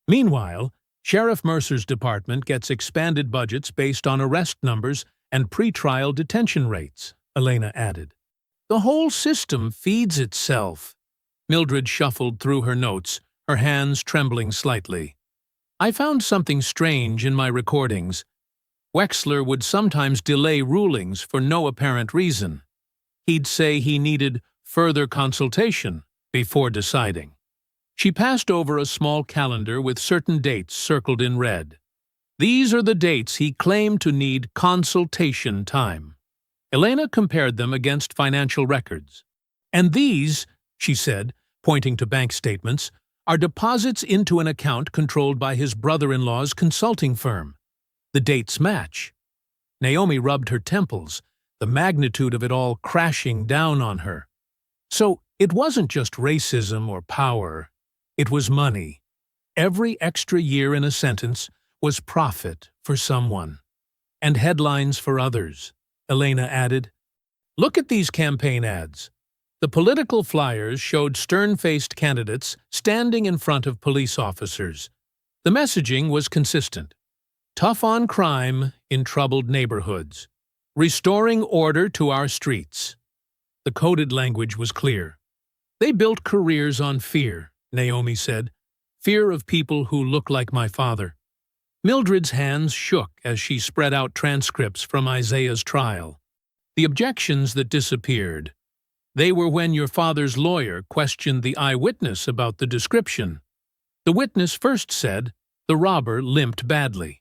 Meanwhile, Sheriff Mercer's department gets expanded budgets based on arrest numbers and pretrial detention rates, Elena added. The whole system feeds itself. Mildred shuffled through her notes, her hands trembling slightly. I found something strange in my recordings. Wexler would sometimes delay rulings for no apparent reason. He'd say he needed further consultation before deciding. She passed over a small calendar with certain dates circled in red. These are the dates he claimed to need consultation time. Elena compared them against financial records. And these, she said, pointing to bank statements, are deposits into an account controlled by his brother-in-law's consulting firm. The dates match. Naomi rubbed her temples, the magnitude of it all crashing down on her. So it wasn't just racism or power. It was money. Every extra year in a sentence was profit for someone. And headlines for others, Elena added. Look at these campaign ads. The political flyers showed stern-faced candidates standing in front of police officers. The messaging was consistent. Tough on crime in troubled neighborhoods. Restoring order to our streets. The coded language was clear. They built careers on fear, Naomi said. Fear of people who look like my father. Mildred's hands shook as she spread out transcripts from Isaiah's trial. The objections that disappeared. They were when your father's lawyer questioned the eyewitness about the description. The witness first said, the robber limped badly.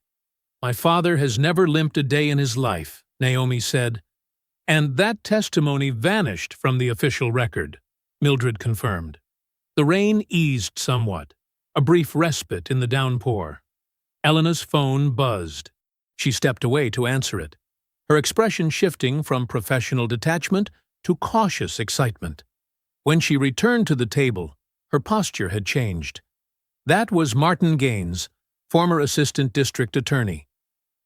My father has never limped a day in his life, Naomi said. And that testimony vanished from the official record, Mildred confirmed. The rain eased somewhat, a brief respite in the downpour. Elena's phone buzzed. She stepped away to answer it, her expression shifting from professional detachment to cautious excitement. When she returned to the table, her posture had changed. That was Martin Gaines, former assistant district attorney.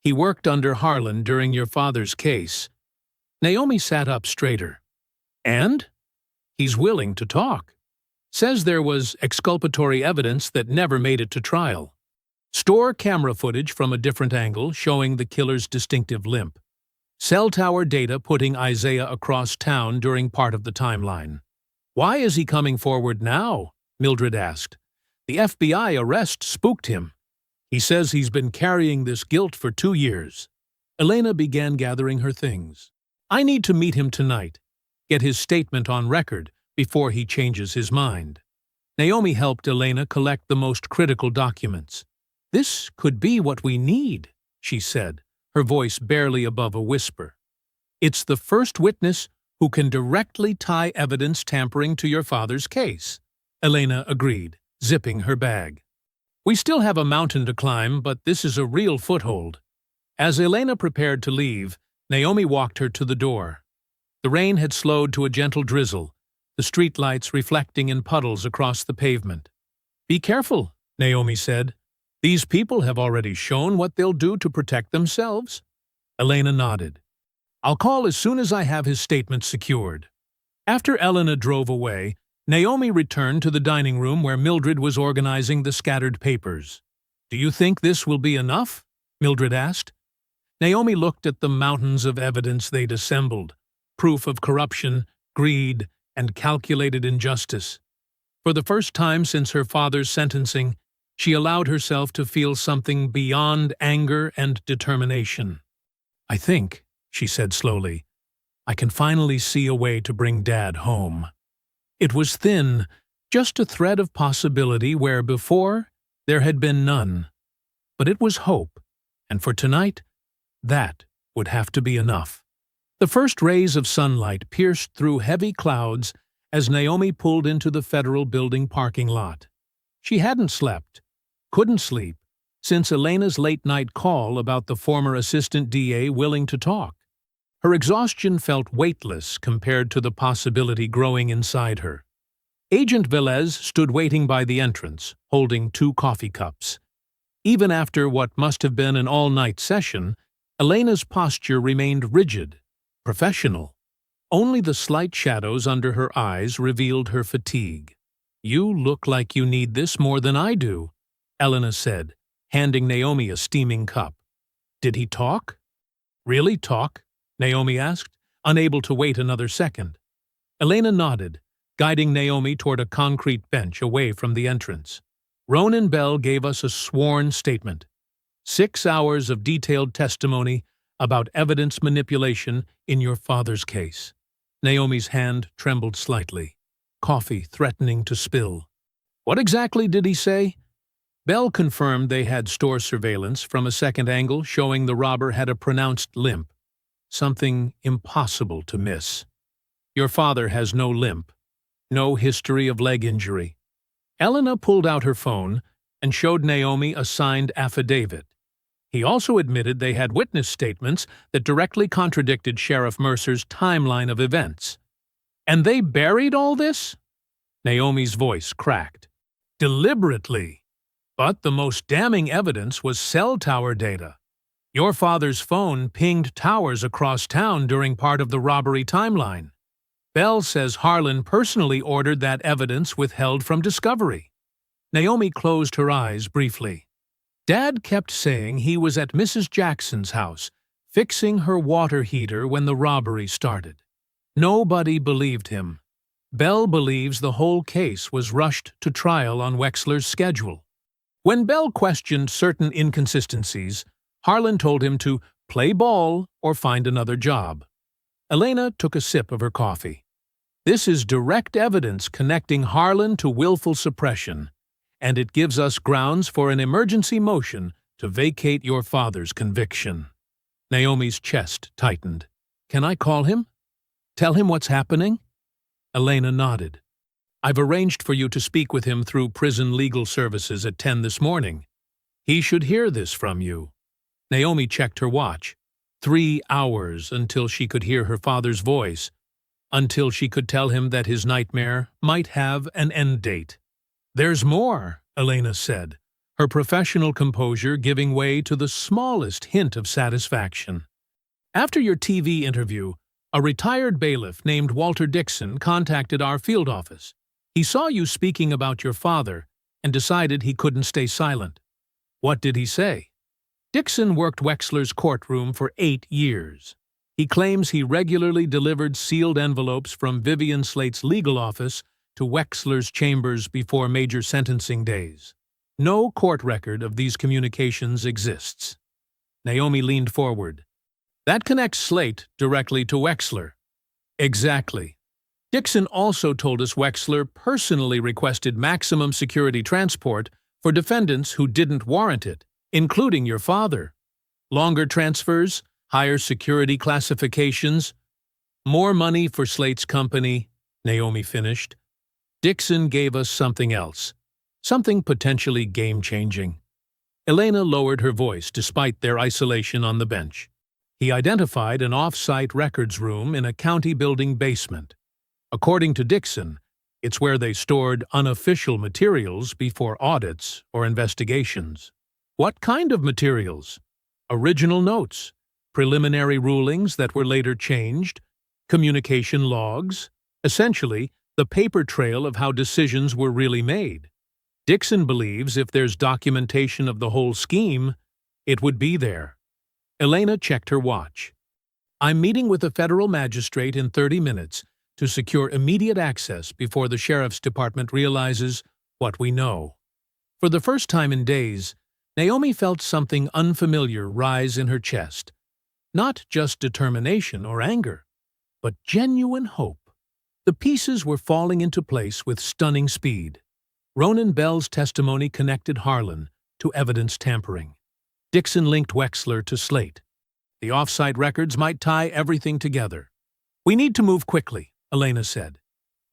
He worked under Harlan during your father's case. Naomi sat up straighter. And? He's willing to talk. Says there was exculpatory evidence that never made it to trial. Store camera footage from a different angle showing the killer's distinctive limp. Cell tower data putting Isaiah across town during part of the timeline. Why is he coming forward now? Mildred asked. The FBI arrest spooked him. He says he's been carrying this guilt for 2 years. Elena began gathering her things. I need to meet him tonight. Get his statement on record before he changes his mind. Naomi helped Elena collect the most critical documents. This could be what we need, she said, her voice barely above a whisper. It's the first witness who can directly tie evidence tampering to your father's case. Elena agreed, zipping her bag. We still have a mountain to climb, but this is a real foothold. As Elena prepared to leave, Naomi walked her to the door. The rain had slowed to a gentle drizzle, the streetlights reflecting in puddles across the pavement. "Be careful," Naomi said. "These people have already shown what they'll do to protect themselves." Elena nodded. "I'll call as soon as I have his statement secured." After Elena drove away, Naomi returned to the dining room where Mildred was organizing the scattered papers. "Do you think this will be enough?" Mildred asked. Naomi looked at the mountains of evidence they'd assembled, proof of corruption, greed, and calculated injustice. For the first time since her father's sentencing, she allowed herself to feel something beyond anger and determination. "I think," she said slowly, "I can finally see a way to bring Dad home." It was thin, just a thread of possibility where before there had been none. But it was hope, and for tonight, that would have to be enough. The first rays of sunlight pierced through heavy clouds as Naomi pulled into the federal building parking lot. She hadn't slept, couldn't sleep, since Elena's late-night call about the former assistant DA willing to talk. Her exhaustion felt weightless compared to the possibility growing inside her. Agent Velez stood waiting by the entrance, holding 2 coffee cups. Even after what must have been an all-night session, Elena's posture remained rigid, professional. Only the slight shadows under her eyes revealed her fatigue. "You look like you need this more than I do," Elena said, handing Naomi a steaming cup. "Did he talk?" "Really talk?" Naomi asked, unable to wait another second. Elena nodded, guiding Naomi toward a concrete bench away from the entrance. "Ronan Bell gave us a sworn statement. 6 hours of detailed testimony about evidence manipulation in your father's case." Naomi's hand trembled slightly, coffee threatening to spill. "What exactly did he say?" Bell confirmed they had store surveillance from a second angle showing the robber had a pronounced limp, something impossible to miss. "Your father has no limp, no history of leg injury." Elena pulled out her phone and showed Naomi a signed affidavit. He also admitted they had witness statements that directly contradicted Sheriff Mercer's timeline of events. "And they buried all this?" Naomi's voice cracked. "Deliberately. But the most damning evidence was cell tower data. Your father's phone pinged towers across town during part of the robbery timeline. Bell says Harlan personally ordered that evidence withheld from discovery." Naomi closed her eyes briefly. "Dad kept saying he was at Mrs. Jackson's house, fixing her water heater when the robbery started. Nobody believed him. Bell believes the whole case was rushed to trial on Wexler's schedule. When Bell questioned certain inconsistencies, Harlan told him to play ball or find another job." Elena took a sip of her coffee. "This is direct evidence connecting Harlan to willful suppression, and it gives us grounds for an emergency motion to vacate your father's conviction." Naomi's chest tightened. "Can I call him? Tell him what's happening?" Elena nodded. "I've arranged for you to speak with him through prison legal services at 10 this morning. He should hear this from you." Naomi checked her watch. 3 hours until she could hear her father's voice, until she could tell him that his nightmare might have an end date. "There's more," Elena said, her professional composure giving way to the smallest hint of satisfaction. "After your TV interview, a retired bailiff named Walter Dixon contacted our field office. He saw you speaking about your father and decided he couldn't stay silent." "What did he say?" "Dixon worked Wexler's courtroom for 8 years. He claims he regularly delivered sealed envelopes from Vivian Slate's legal office to Wexler's chambers before major sentencing days. No court record of these communications exists." Naomi leaned forward. "That connects Slate directly to Wexler." "Exactly. Dixon also told us Wexler personally requested maximum security transport for defendants who didn't warrant it, including your father. Longer transfers, higher security classifications, more money for Slate's company," Naomi finished. "Dixon gave us something else, something potentially game-changing." Elena lowered her voice despite their isolation on the bench. "He identified an off-site records room in a county building basement. According to Dixon, it's where they stored unofficial materials before audits or investigations. What kind of materials? Original notes, preliminary rulings that were later changed, communication logs, essentially the paper trail of how decisions were really made. Dixon believes if there's documentation of the whole scheme, it would be there. Elena checked her watch. I'm meeting with a federal magistrate in 30 minutes to secure immediate access before the sheriff's department realizes what we know. For the first time in days, Naomi felt something unfamiliar rise in her chest. Not just determination or anger, but genuine hope. The pieces were falling into place with stunning speed. Ronan Bell's testimony connected Harlan to evidence tampering. Dixon linked Wexler to Slate. The off-site records might tie everything together. We need to move quickly, Elena said.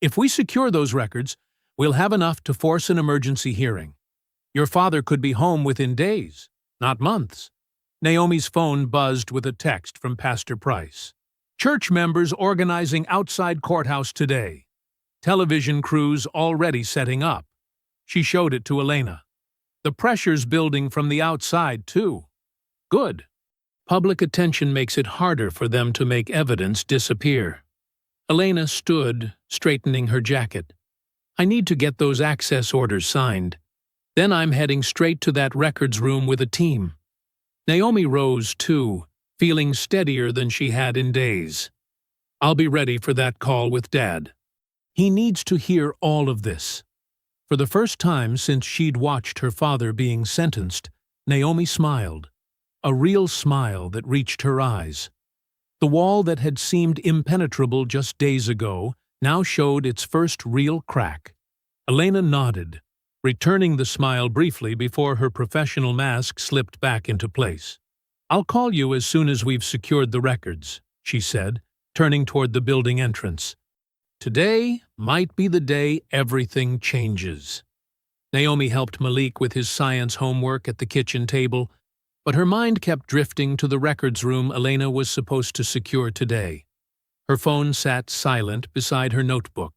If we secure those records, we'll have enough to force an emergency hearing. Your father could be home within days, not months. Naomi's phone buzzed with a text from Pastor Price. Church members organizing outside courthouse today. Television crews already setting up. She showed it to Elena. The pressure's building from the outside, too. Good. Public attention makes it harder for them to make evidence disappear. Elena stood, straightening her jacket. I need to get those access orders signed. Then I'm heading straight to that records room with a team. Naomi rose, too, feeling steadier than she had in days. I'll be ready for that call with Dad. He needs to hear all of this. For the first time since she'd watched her father being sentenced, Naomi smiled. A real smile that reached her eyes. The wall that had seemed impenetrable just days ago now showed its first real crack. Elena nodded, returning the smile briefly before her professional mask slipped back into place. I'll call you as soon as we've secured the records, she said, turning toward the building entrance. Today might be the day everything changes. Naomi helped Malik with his science homework at the kitchen table, but her mind kept drifting to the records room Elena was supposed to secure today. Her phone sat silent beside her notebook.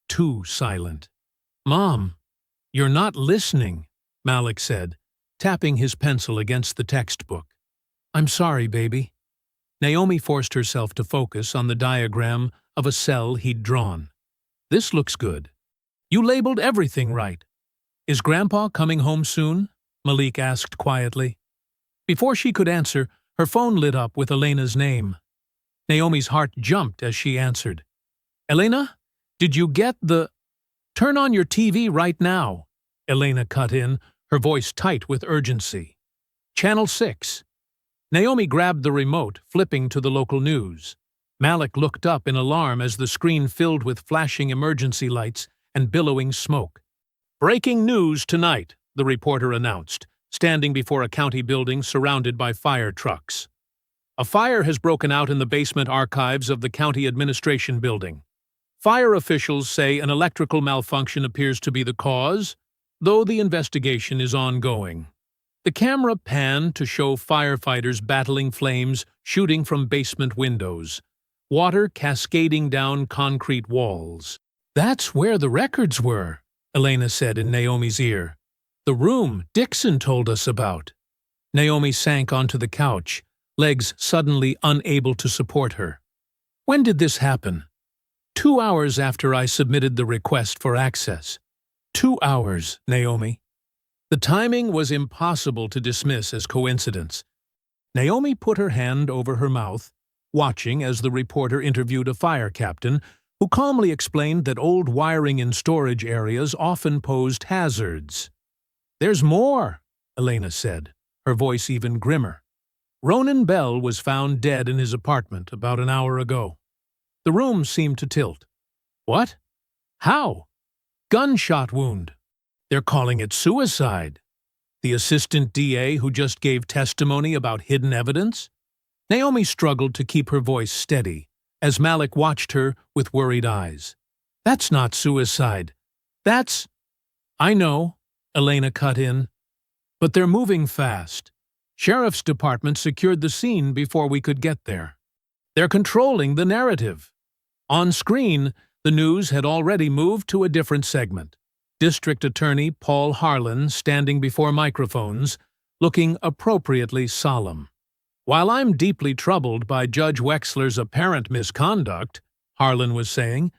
Too silent. Mom, you're not listening, Malik said, tapping his pencil against the textbook. I'm sorry, baby. Naomi forced herself to focus on the diagram of a cell he'd drawn. This looks good. You labeled everything right. Is Grandpa coming home soon? Malik asked quietly. Before she could answer, her phone lit up with Elena's name. Naomi's heart jumped as she answered. Elena, did you get the… Turn on your TV right now, Elena cut in, her voice tight with urgency. Channel 6. Naomi grabbed the remote, flipping to the local news. Malik looked up in alarm as the screen filled with flashing emergency lights and billowing smoke. Breaking news tonight, the reporter announced, standing before a county building surrounded by fire trucks. A fire has broken out in the basement archives of the county administration building. Fire officials say an electrical malfunction appears to be the cause, though the investigation is ongoing. The camera panned to show firefighters battling flames shooting from basement windows, water cascading down concrete walls. That's where the records were, Elena said in Naomi's ear. The room Dixon told us about. Naomi sank onto the couch, legs suddenly unable to support her. When did this happen? 2 hours after I submitted the request for access. 2 hours, Naomi. The timing was impossible to dismiss as coincidence. Naomi put her hand over her mouth, watching as the reporter interviewed a fire captain who calmly explained that old wiring in storage areas often posed hazards. There's more, Elena said, her voice even grimmer. Ronan Bell was found dead in his apartment about an hour ago. The room seemed to tilt. What? How? Gunshot wound. They're calling it suicide. The assistant DA who just gave testimony about hidden evidence? Naomi struggled to keep her voice steady as Malik watched her with worried eyes. That's not suicide. That's… I know, Elena cut in. But they're moving fast. Sheriff's department secured the scene before we could get there. They're controlling the narrative. On screen, The news had already moved to a different segment. District Attorney Paul Harlan standing before microphones, looking appropriately solemn. "While I'm deeply troubled by Judge Wexler's apparent misconduct," Harlan was saying,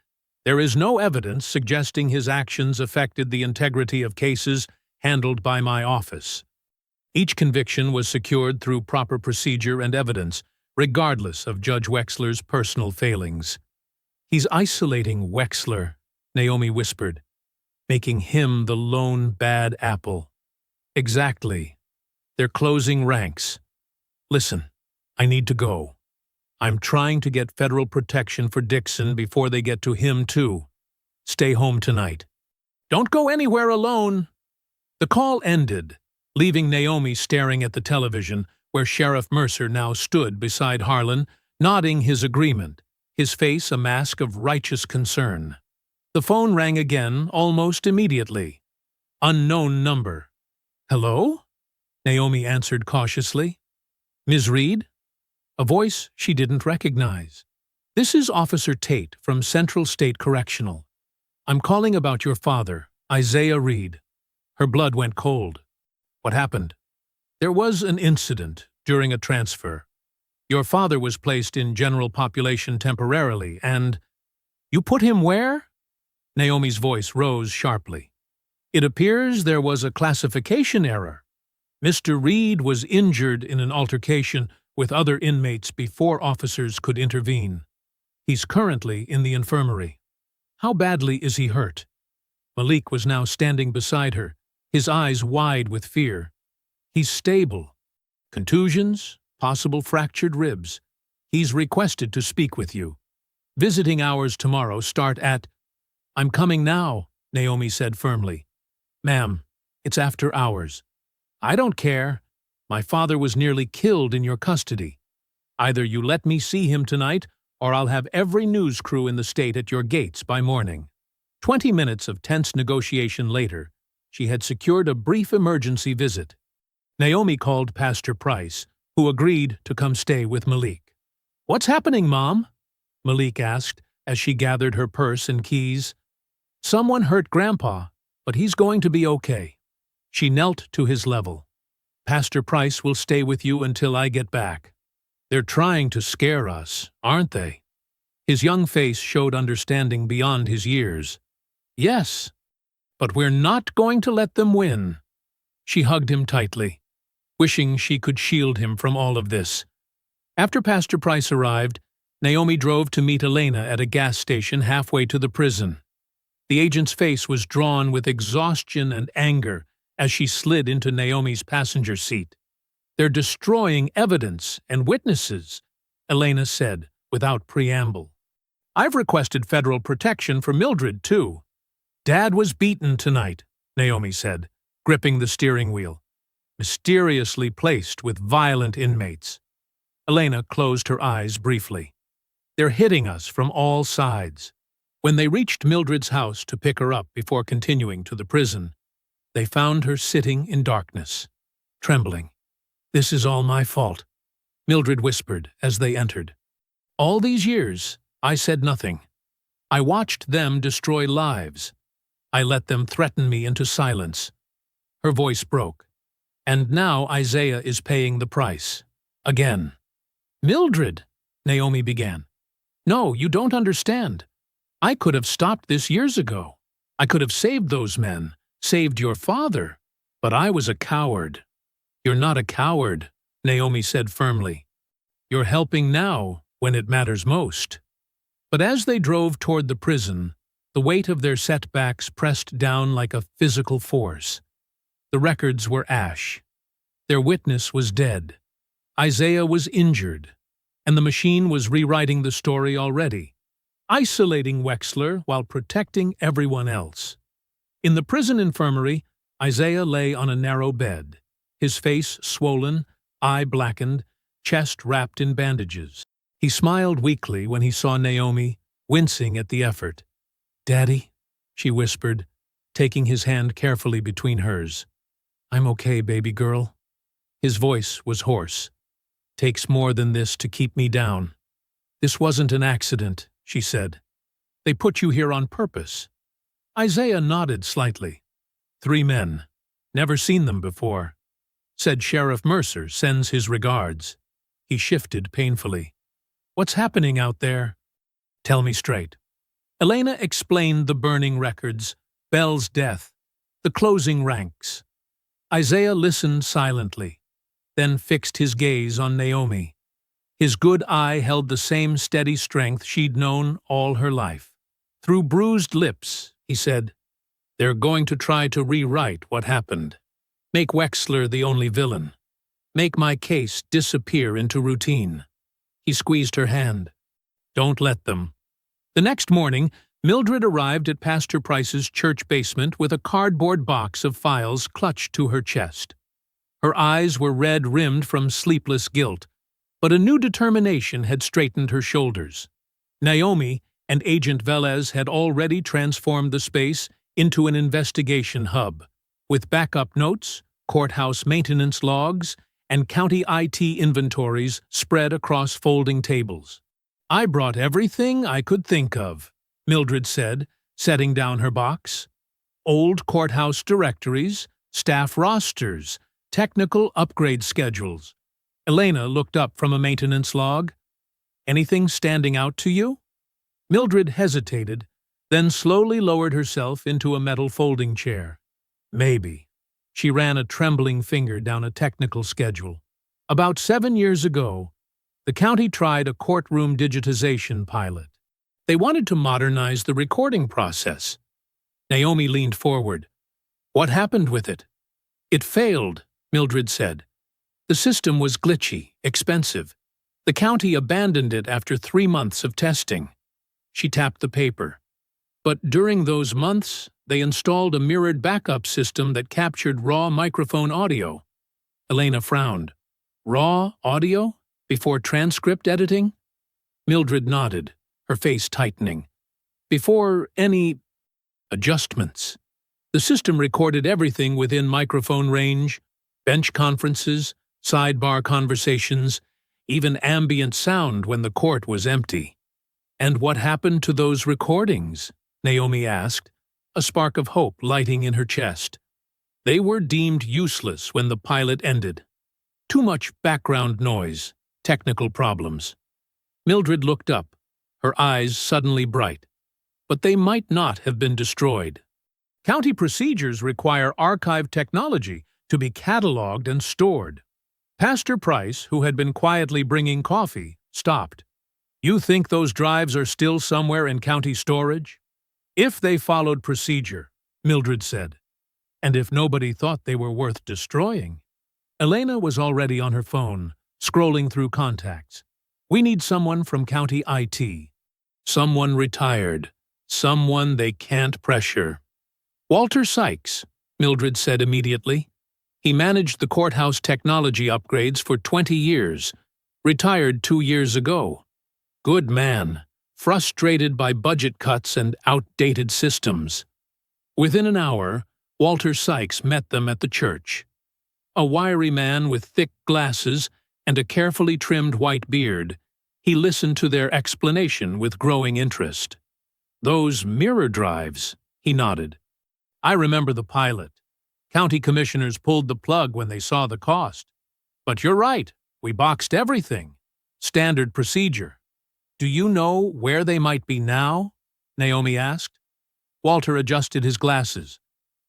"there is no evidence suggesting his actions affected the integrity of cases handled by my office. Each conviction was secured through proper procedure and evidence, regardless of Judge Wexler's personal failings." "He's isolating Wexler," Naomi whispered, "making him the lone bad apple." "Exactly. They're closing ranks. Listen, I need to go. I'm trying to get federal protection for Dixon before they get to him, too. Stay home tonight." "Don't go anywhere alone." The call ended, leaving Naomi staring at the television, where Sheriff Mercer now stood beside Harlan, nodding his agreement, his face a mask of righteous concern. The phone rang again almost immediately. Unknown number. "Hello?" Naomi answered cautiously. "Ms. Reed?" A voice she didn't recognize. "This is Officer Tate from Central State Correctional. I'm calling about your father, Isaiah Reed." Her blood went cold. "What happened?" "There was an incident during a transfer. Your father was placed in general population temporarily, and—" "You put him where?" Naomi's voice rose sharply. "It appears there was a classification error. Mr. Reed was injured in an altercation with other inmates before officers could intervene. He's currently in the infirmary." "How badly is he hurt?" Malik was now standing beside her, his eyes wide with fear. "He's stable. Contusions, possible fractured ribs. He's requested to speak with you. Visiting hours tomorrow start at—" "I'm coming now," Naomi said firmly. "Ma'am, it's after hours." "I don't care. My father was nearly killed in your custody. Either you let me see him tonight, or I'll have every news crew in the state at your gates by morning." 20 minutes of tense negotiation later, she had secured a brief emergency visit. Naomi called Pastor Price, who agreed to come stay with Malik. "What's happening, Mom?" Malik asked as she gathered her purse and keys. "Someone hurt Grandpa, but he's going to be okay." She knelt to his level. "Pastor Price will stay with you until I get back. They're trying to scare us, aren't they?" His young face showed understanding beyond his years. "Yes, but we're not going to let them win." She hugged him tightly, wishing she could shield him from all of this. After Pastor Price arrived, Naomi drove to meet Elena at a gas station halfway to the prison. The agent's face was drawn with exhaustion and anger as she slid into Naomi's passenger seat. "They're destroying evidence and witnesses," Elena said, without preamble. "I've requested federal protection for Mildred, too." "Dad was beaten tonight," Naomi said, gripping the steering wheel. "Mysteriously placed with violent inmates." Elena closed her eyes briefly. "They're hitting us from all sides." When they reached Mildred's house to pick her up before continuing to the prison, they found her sitting in darkness, trembling. "This is all my fault," Mildred whispered as they entered. "All these years, I said nothing. I watched them destroy lives. I let them threaten me into silence." Her voice broke. "And now Isaiah is paying the price. Again." "Mildred," Naomi began. "No, you don't understand. I could have stopped this years ago. I could have saved those men, saved your father. But I was a coward." "You're not a coward," Naomi said firmly. "You're helping now when it matters most." But as they drove toward the prison, the weight of their setbacks pressed down like a physical force. The records were ash. Their witness was dead. Isaiah was injured, and the machine was rewriting the story already, isolating Wexler while protecting everyone else. In the prison infirmary, Isaiah lay on a narrow bed, his face swollen, eye blackened, chest wrapped in bandages. He smiled weakly when he saw Naomi, wincing at the effort. "Daddy," she whispered, taking his hand carefully between hers. "I'm okay, baby girl." His voice was hoarse. "Takes more than this to keep me down." "This wasn't an accident," she said. They put you here on purpose." Isaiah nodded slightly. "3 men. Never seen them before. Said Sheriff Mercer sends his regards." He shifted painfully. "What's happening out there?" "Tell me straight." Elena explained the burning records, Bell's death, the closing ranks. Isaiah listened silently, then fixed his gaze on Naomi. His good eye held the same steady strength she'd known all her life. Through bruised lips, he said, "They're going to try to rewrite what happened. Make Wexler the only villain. Make my case disappear into routine." He squeezed her hand. "Don't let them." The next morning, Mildred arrived at Pastor Price's church basement with a cardboard box of files clutched to her chest. Her eyes were red-rimmed from sleepless guilt, but a new determination had straightened her shoulders. Naomi and Agent Velez had already transformed the space into an investigation hub, with backup notes, courthouse maintenance logs, and county IT inventories spread across folding tables. "I brought everything I could think of," Mildred said, setting down her box. "Old courthouse directories, staff rosters, technical upgrade schedules." Elena looked up from a maintenance log. "Anything standing out to you?" Mildred hesitated, then slowly lowered herself into a metal folding chair. "Maybe." She ran a trembling finger down a technical schedule. "About 7 years ago, the county tried a courtroom digitization pilot. They wanted to modernize the recording process." Naomi leaned forward. "What happened with it?" "It failed," Mildred said. "The system was glitchy, expensive. The county abandoned it after 3 months of testing." She tapped the paper. "But during those months, they installed a mirrored backup system that captured raw microphone audio." Elena frowned. "Raw audio? Before transcript editing?" Mildred nodded, her face tightening. "Before any adjustments. The system recorded everything within microphone range, bench conferences, sidebar conversations, even ambient sound when the court was empty." "And what happened to those recordings?" Naomi asked, a spark of hope lighting in her chest. "They were deemed useless when the pilot ended. Too much background noise, technical problems." Mildred looked up, her eyes suddenly bright. "But they might not have been destroyed. County procedures require archive technology to be cataloged and stored." Pastor Price, who had been quietly bringing coffee, stopped. "You think those drives are still somewhere in county storage?" "If they followed procedure," Mildred said. "And if nobody thought they were worth destroying." Elena was already on her phone, scrolling through contacts. "We need someone from county IT. Someone retired. Someone they can't pressure." "Walter Sykes," Mildred said immediately. "He managed the courthouse technology upgrades for 20 years. Retired 2 years ago. Good man. Frustrated by budget cuts and outdated systems." Within an hour, Walter Sykes met them at the church. A wiry man with thick glasses and a carefully trimmed white beard, he listened to their explanation with growing interest. "Those mirror drives," he nodded. "I remember the pilot. County commissioners pulled the plug when they saw the cost. But you're right, we boxed everything. Standard procedure." "Do you know where they might be now?" Naomi asked. Walter adjusted his glasses.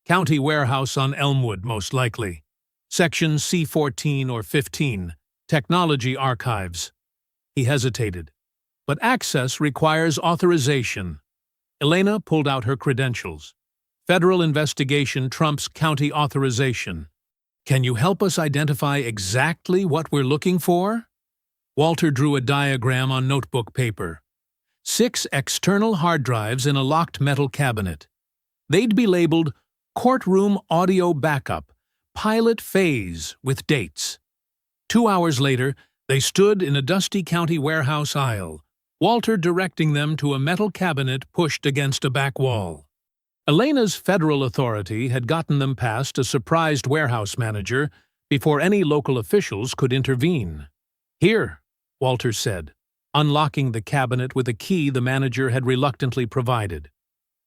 "County warehouse on Elmwood, most likely. Section C14 or 15, Technology Archives." He hesitated. "But access requires authorization." Elena pulled out her credentials. "Federal investigation trumps county authorization. Can you help us identify exactly what we're looking for?" Walter drew a diagram on notebook paper. 6 external hard drives in a locked metal cabinet. They'd be labeled Courtroom Audio Backup, Pilot Phase, with dates. 2 hours later, they stood in a dusty county warehouse aisle, Walter directing them to a metal cabinet pushed against a back wall. Elena's federal authority had gotten them past a surprised warehouse manager before any local officials could intervene. "Here," Walter said. unlocking the cabinet with a key the manager had reluctantly provided.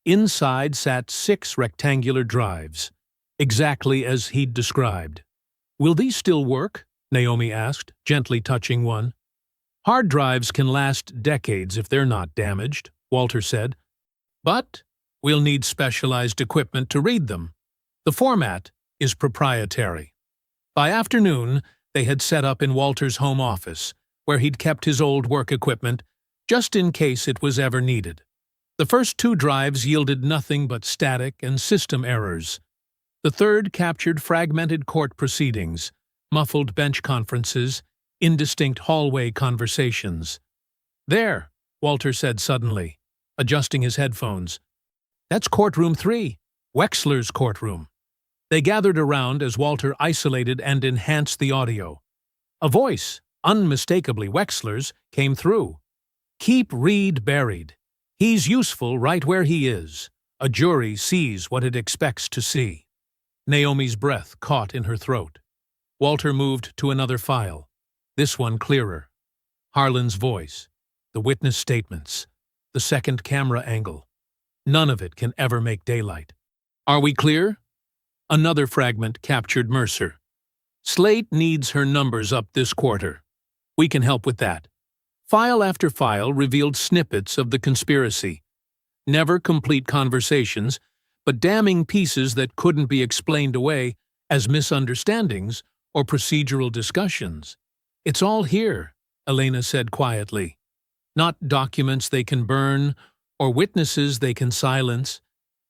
Inside sat 6 rectangular drives, exactly as he'd described. "Will these still work?" Naomi asked, gently touching one. "Hard drives can last decades if they're not damaged," Walter said. "But we'll need specialized equipment to read them. The format is proprietary." By afternoon, they had set up in Walter's home office, where he'd kept his old work equipment, just in case it was ever needed. The first 2 drives yielded nothing but static and system errors. The third captured fragmented court proceedings, muffled bench conferences, indistinct hallway conversations. "There," Walter said suddenly, adjusting his headphones. "That's courtroom 3, Wexler's courtroom." They gathered around as Walter isolated and enhanced the audio. A voice, unmistakably Wexler's, came through. "Keep Reed buried. He's useful right where he is. A jury sees what it expects to see." Naomi's breath caught in her throat. Walter moved to another file, this one clearer. Harlan's voice, the witness statements, the second camera angle. None of it can ever make daylight. "Are we clear?" Another fragment captured Mercer. "Slate needs her numbers up this quarter. We can help with that." File after file revealed snippets of the conspiracy. Never complete conversations, but damning pieces that couldn't be explained away as misunderstandings or procedural discussions. "It's all here," Elena said quietly. "Not documents they can burn or witnesses they can silence.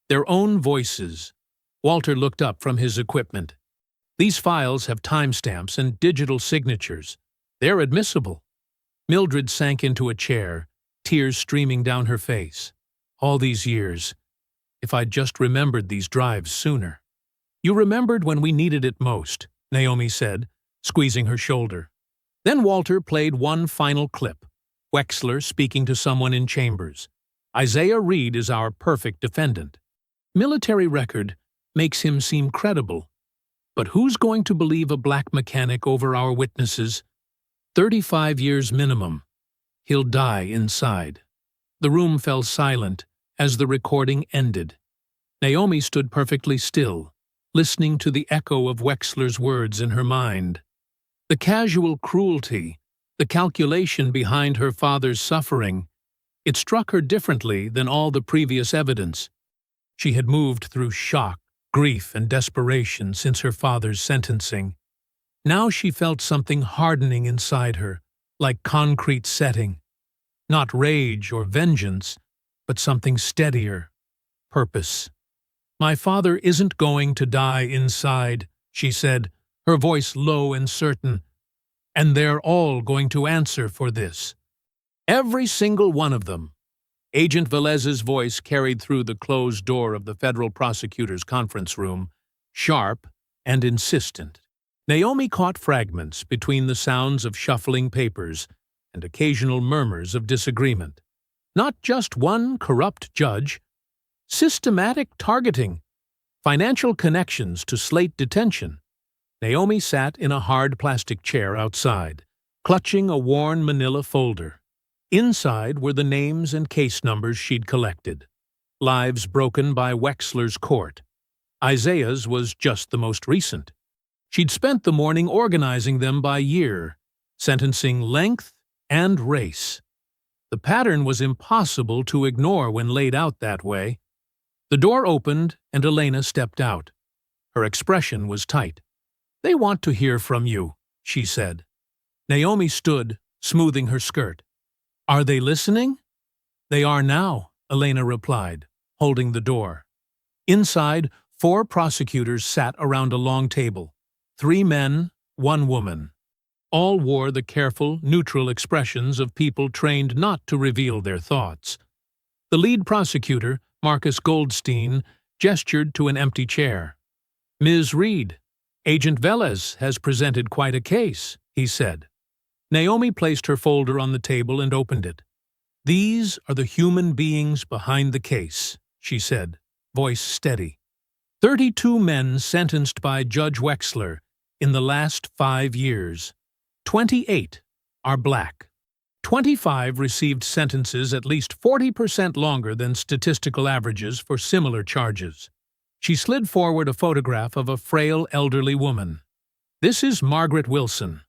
Their own voices." Walter looked up from his equipment. "These files have timestamps and digital signatures. They're admissible." Mildred sank into a chair, tears streaming down her face. "All these years. If I'd just remembered these drives sooner." "You remembered when we needed it most," Naomi said, squeezing her shoulder. Then Walter played one final clip, Wexler speaking to someone in chambers. "Isaiah Reed is our perfect defendant. Military record makes him seem credible. But who's going to believe a black mechanic over our witnesses? 35 years minimum. He'll die inside." The room fell silent as the recording ended. Naomi stood perfectly still, listening to the echo of Wexler's words in her mind. The casual cruelty, the calculation behind her father's suffering, it struck her differently than all the previous evidence. She had moved through shock, grief, and desperation since her father's sentencing. Now she felt something hardening inside her, like concrete setting. Not rage or vengeance, but something steadier. Purpose. "My father isn't going to die inside," she said, her voice low and certain. "And they're all going to answer for this. Every single one of them." Agent Velez's voice carried through the closed door of the federal prosecutor's conference room, sharp and insistent. Naomi caught fragments between the sounds of shuffling papers and occasional murmurs of disagreement. Not just one corrupt judge. Systematic targeting. Financial connections to Slate detention. Naomi sat in a hard plastic chair outside, clutching a worn manila folder. Inside were the names and case numbers she'd collected. Lives broken by Wexler's court. Isaiah's was just the most recent. She'd spent the morning organizing them by year, sentencing length and race. The pattern was impossible to ignore when laid out that way. The door opened and Elena stepped out. Her expression was tight. "They want to hear from you," she said. Naomi stood, smoothing her skirt. "Are they listening?" "They are now," Elena replied, holding the door. Inside, 4 prosecutors sat around a long table. 3 men, 1 woman. All wore the careful, neutral expressions of people trained not to reveal their thoughts. The lead prosecutor, Marcus Goldstein, gestured to an empty chair. "Ms. Reed, Agent Velez has presented quite a case," he said. Naomi placed her folder on the table and opened it. "These are the human beings behind the case," she said, voice steady. 32 men sentenced by Judge Wexler in the last 5 years. 28 are black. 25 received sentences at least 40% longer than statistical averages for similar charges. She slid forward a photograph of a frail elderly woman. This is Margaret Wilson.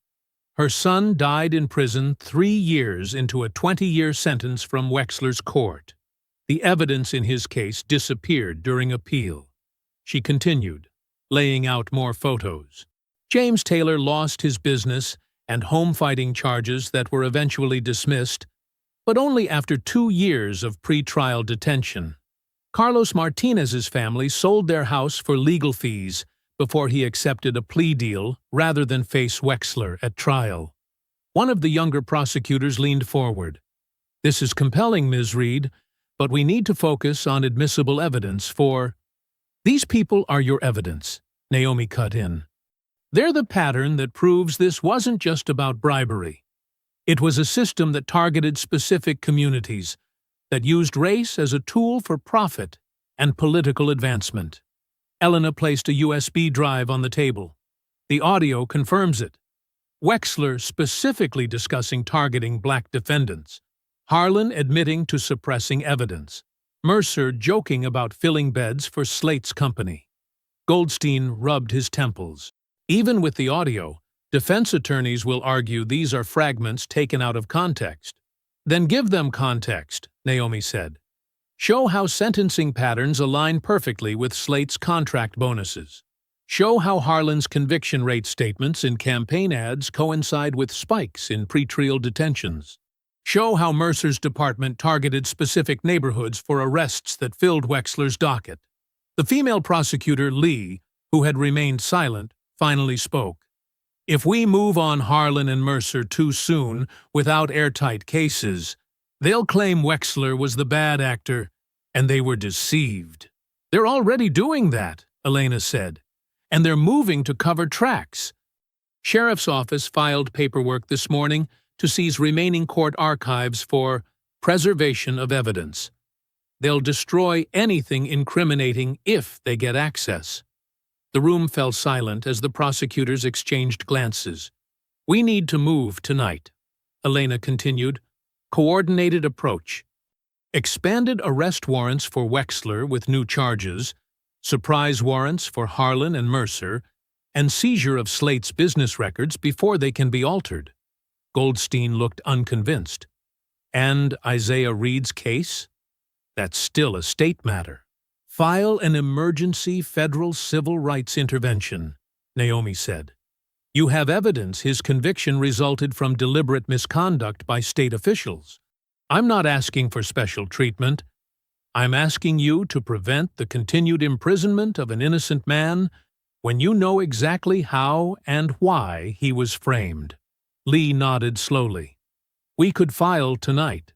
Her son died in prison 3 years into a 20-year sentence from Wexler's court. The evidence in his case disappeared during appeal. She continued, laying out more photos. James Taylor lost his business and home fighting charges that were eventually dismissed, but only after 2 years of pre-trial detention. Carlos Martinez's family sold their house for legal fees before he accepted a plea deal rather than face Wexler at trial. One of the younger prosecutors leaned forward. "This is compelling, Ms. Reed, but we need to focus on admissible evidence for—" "These people are your evidence," Naomi cut in. "They're the pattern that proves this wasn't just about bribery. It was a system that targeted specific communities, that used race as a tool for profit and political advancement." Elena placed a USB drive on the table. The audio confirms it. Wexler specifically discussing targeting black defendants, Harlan admitting to suppressing evidence, Mercer joking about filling beds for Slate's company. Goldstein rubbed his temples. Even with the audio, defense attorneys will argue these are fragments taken out of context. "Then give them context," Naomi said. "Show how sentencing patterns align perfectly with Slate's contract bonuses. Show how Harlan's conviction rate statements in campaign ads coincide with spikes in pretrial detentions. Show how Mercer's department targeted specific neighborhoods for arrests that filled Wexler's docket." The female prosecutor, Lee, who had remained silent, finally spoke. "If we move on Harlan and Mercer too soon without airtight cases, they'll claim Wexler was the bad actor, and they were deceived." "They're already doing that," Elena said, "and they're moving to cover tracks." Sheriff's office filed paperwork this morning to seize remaining court archives for preservation of evidence. They'll destroy anything incriminating if they get access. The room fell silent as the prosecutors exchanged glances. "We need to move tonight," Elena continued. "Coordinated approach. Expanded arrest warrants for Wexler with new charges, surprise warrants for Harlan and Mercer, and seizure of Slate's business records before they can be altered." Goldstein looked unconvinced. "And Isaiah Reed's case? That's still a state matter." "File an emergency federal civil rights intervention," Naomi said. "You have evidence his conviction resulted from deliberate misconduct by state officials. I'm not asking for special treatment. I'm asking you to prevent the continued imprisonment of an innocent man when you know exactly how and why he was framed." Lee nodded slowly. "We could file tonight.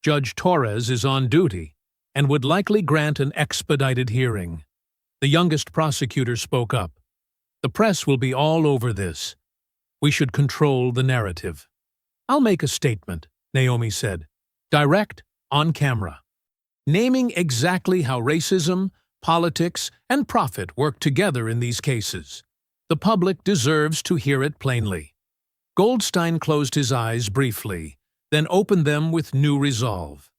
Judge Torres is on duty and would likely grant an expedited hearing." The youngest prosecutor spoke up. "The press will be all over this. We should control the narrative." "I'll make a statement," Naomi said. "Direct, on camera. Naming exactly how racism, politics, and profit work together in these cases. The public deserves to hear it plainly." Goldstein closed his eyes briefly, then opened them with new resolve.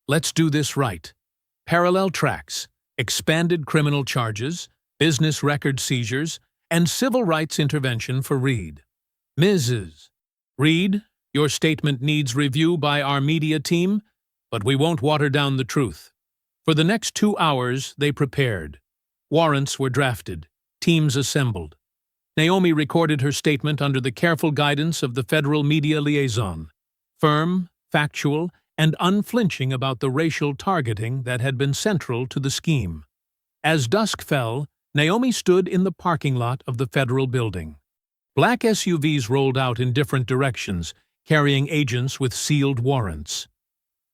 "Let's do this right. Parallel tracks, expanded criminal charges, business record seizures, and civil rights intervention for Reed. Mrs. Reed, your statement needs review by our media team, but we won't water down the truth." For the next 2 hours, they prepared. Warrants were drafted, teams assembled. Naomi recorded her statement under the careful guidance of the federal media liaison, firm, factual, and unflinching about the racial targeting that had been central to the scheme. As dusk fell, Naomi stood in the parking lot of the federal building. Black SUVs rolled out in different directions, carrying agents with sealed warrants.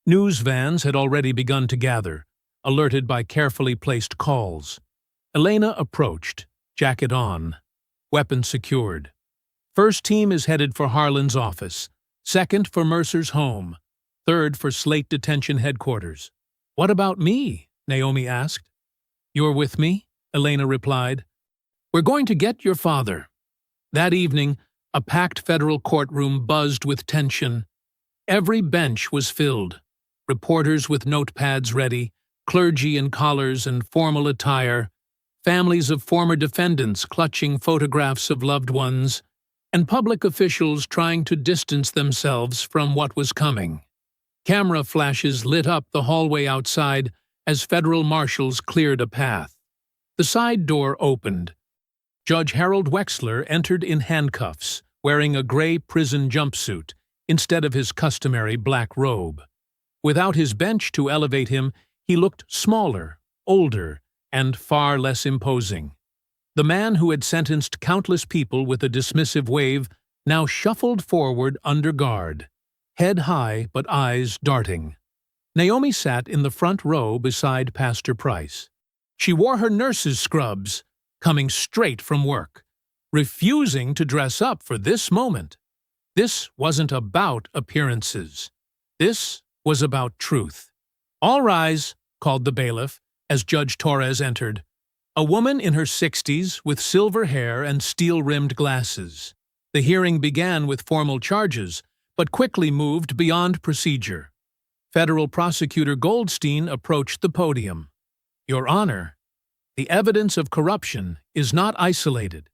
News vans had already begun to gather, alerted by carefully placed calls. Elena approached, jacket on, weapon secured. First team is headed for Harlan's office, second for Mercer's home, third for Slate Detention Headquarters. "What about me?" Naomi asked. "You're with me," Elena replied. "We're going to get your father." That evening, a packed federal courtroom buzzed with tension. Every bench was filled. Reporters with notepads ready, clergy in collars and formal attire, families of former defendants clutching photographs of loved ones, and public officials trying to distance themselves from what was coming. Camera flashes lit up the hallway outside as federal marshals cleared a path. The side door opened. Judge Harold Wexler entered in handcuffs, wearing a gray prison jumpsuit instead of his customary black robe. Without his bench to elevate him, he looked smaller, older, and far less imposing. The man who had sentenced countless people with a dismissive wave now shuffled forward under guard, head high but eyes darting. Naomi sat in the front row beside Pastor Price. She wore her nurse's scrubs, coming straight from work, refusing to dress up for this moment. This wasn't about appearances. This was about truth. "All rise," called the bailiff as Judge Torres entered, a woman in her 60s with silver hair and steel-rimmed glasses. The hearing began with formal charges, but quickly moved beyond procedure. Federal Prosecutor Goldstein approached the podium. "Your Honor, the evidence of corruption is not isolated.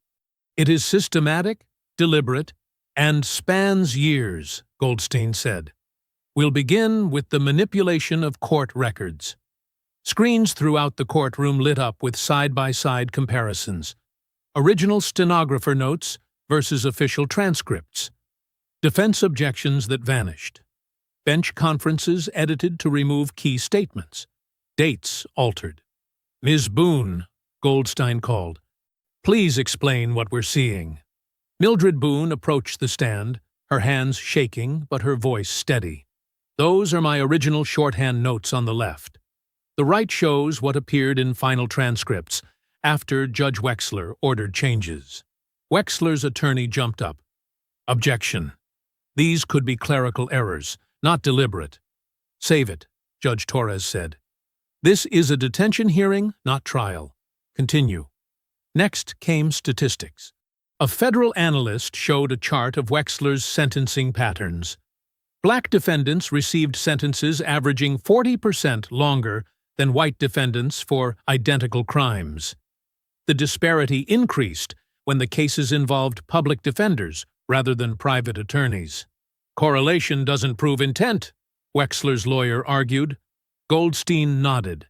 It is systematic, deliberate, and spans years," Goldstein said. "We'll begin with the manipulation of court records." Screens throughout the courtroom lit up with side-by-side comparisons. Original stenographer notes versus official transcripts. Defense objections that vanished. Bench conferences edited to remove key statements. Dates altered. "Ms. Boone," Goldstein called, "please explain what we're seeing." Mildred Boone approached the stand, her hands shaking but her voice steady. "Those are my original shorthand notes on the left. The right shows what appeared in final transcripts after Judge Wexler ordered changes." Wexler's attorney jumped up. "Objection. These could be clerical errors, not deliberate." "Save it," Judge Torres said. "This is a detention hearing, not trial. Continue." Next came statistics. A federal analyst showed a chart of Wexler's sentencing patterns. Black defendants received sentences averaging 40% longer than white defendants for identical crimes. The disparity increased when the cases involved public defenders rather than private attorneys. "Correlation doesn't prove intent," Wexler's lawyer argued. Goldstein nodded.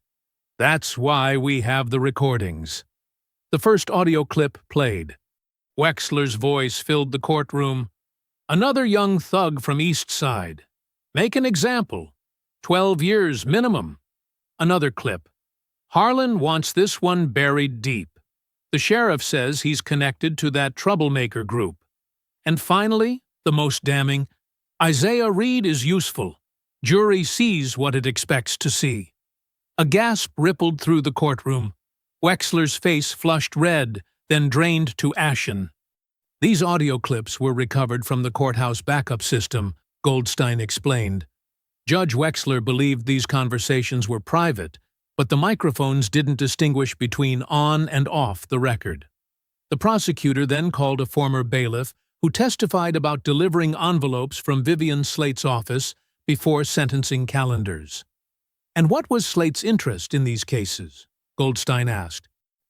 "That's why we have the recordings." The first audio clip played. Wexler's voice filled the courtroom. "Another young thug from East Side. Make an example. 12 years minimum." Another clip. "Harlan wants this one buried deep. The sheriff says he's connected to that troublemaker group." And finally, the most damning, "Isaiah Reed is useful. Jury sees what it expects to see." A gasp rippled through the courtroom. Wexler's face flushed red, then drained to ashen. "These audio clips were recovered from the courthouse backup system," Goldstein explained. Judge Wexler believed these conversations were private, but the microphones didn't distinguish between on and off the record. The prosecutor then called a former bailiff who testified about delivering envelopes from Vivian Slate's office before sentencing calendars. "And what was Slate's interest in these cases?" Goldstein asked.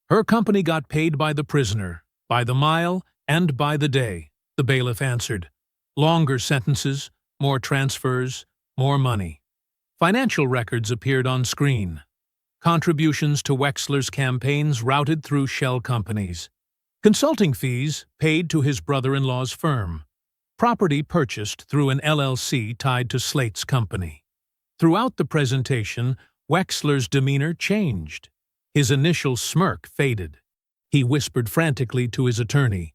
"Her company got paid by the prisoner, by the mile, and by the day," the bailiff answered. "Longer sentences, more transfers, more money." Financial records appeared on screen. Contributions to Wexler's campaigns routed through shell companies. Consulting fees paid to his brother-in-law's firm. Property purchased through an LLC tied to Slate's company. Throughout the presentation, Wexler's demeanor changed. His initial smirk faded. He whispered frantically to his attorney.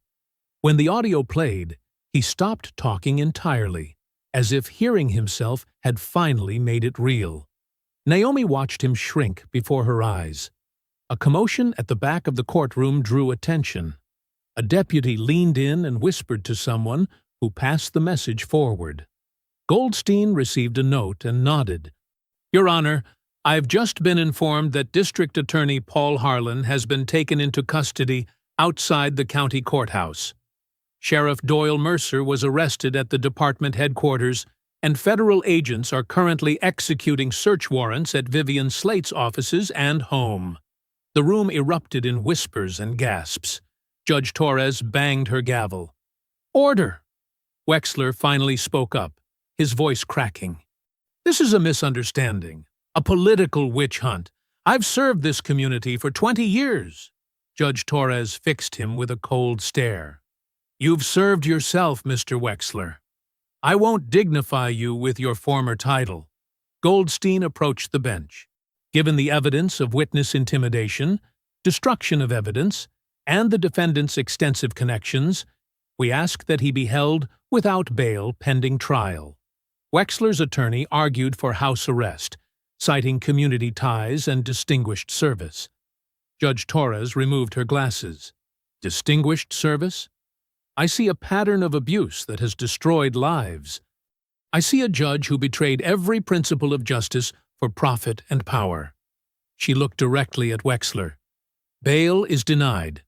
When the audio played, he stopped talking entirely, as if hearing himself had finally made it real. Naomi watched him shrink before her eyes. A commotion at the back of the courtroom drew attention. A deputy leaned in and whispered to someone who passed the message forward. Goldstein received a note and nodded. "Your Honor, I've just been informed that District Attorney Paul Harlan has been taken into custody outside the county courthouse. Sheriff Doyle Mercer was arrested at the department headquarters and federal agents are currently executing search warrants at Vivian Slate's offices and home. The room erupted in whispers and gasps. Judge Torres banged her gavel. "Order!" Wexler finally spoke up, his voice cracking. "This is a misunderstanding, a political witch hunt. I've served this community for 20 years. Judge Torres fixed him with a cold stare. "You've served yourself, Mr. Wexler. I won't dignify you with your former title." Goldstein approached the bench. Given the evidence of witness intimidation, destruction of evidence, and the defendant's extensive connections, we ask that he be held without bail pending trial. Wexler's attorney argued for house arrest, citing community ties and distinguished service. Judge Torres removed her glasses. Distinguished service? I see a pattern of abuse that has destroyed lives. I see a judge who betrayed every principle of justice for profit and power. She looked directly at Wexler. Bail is denied.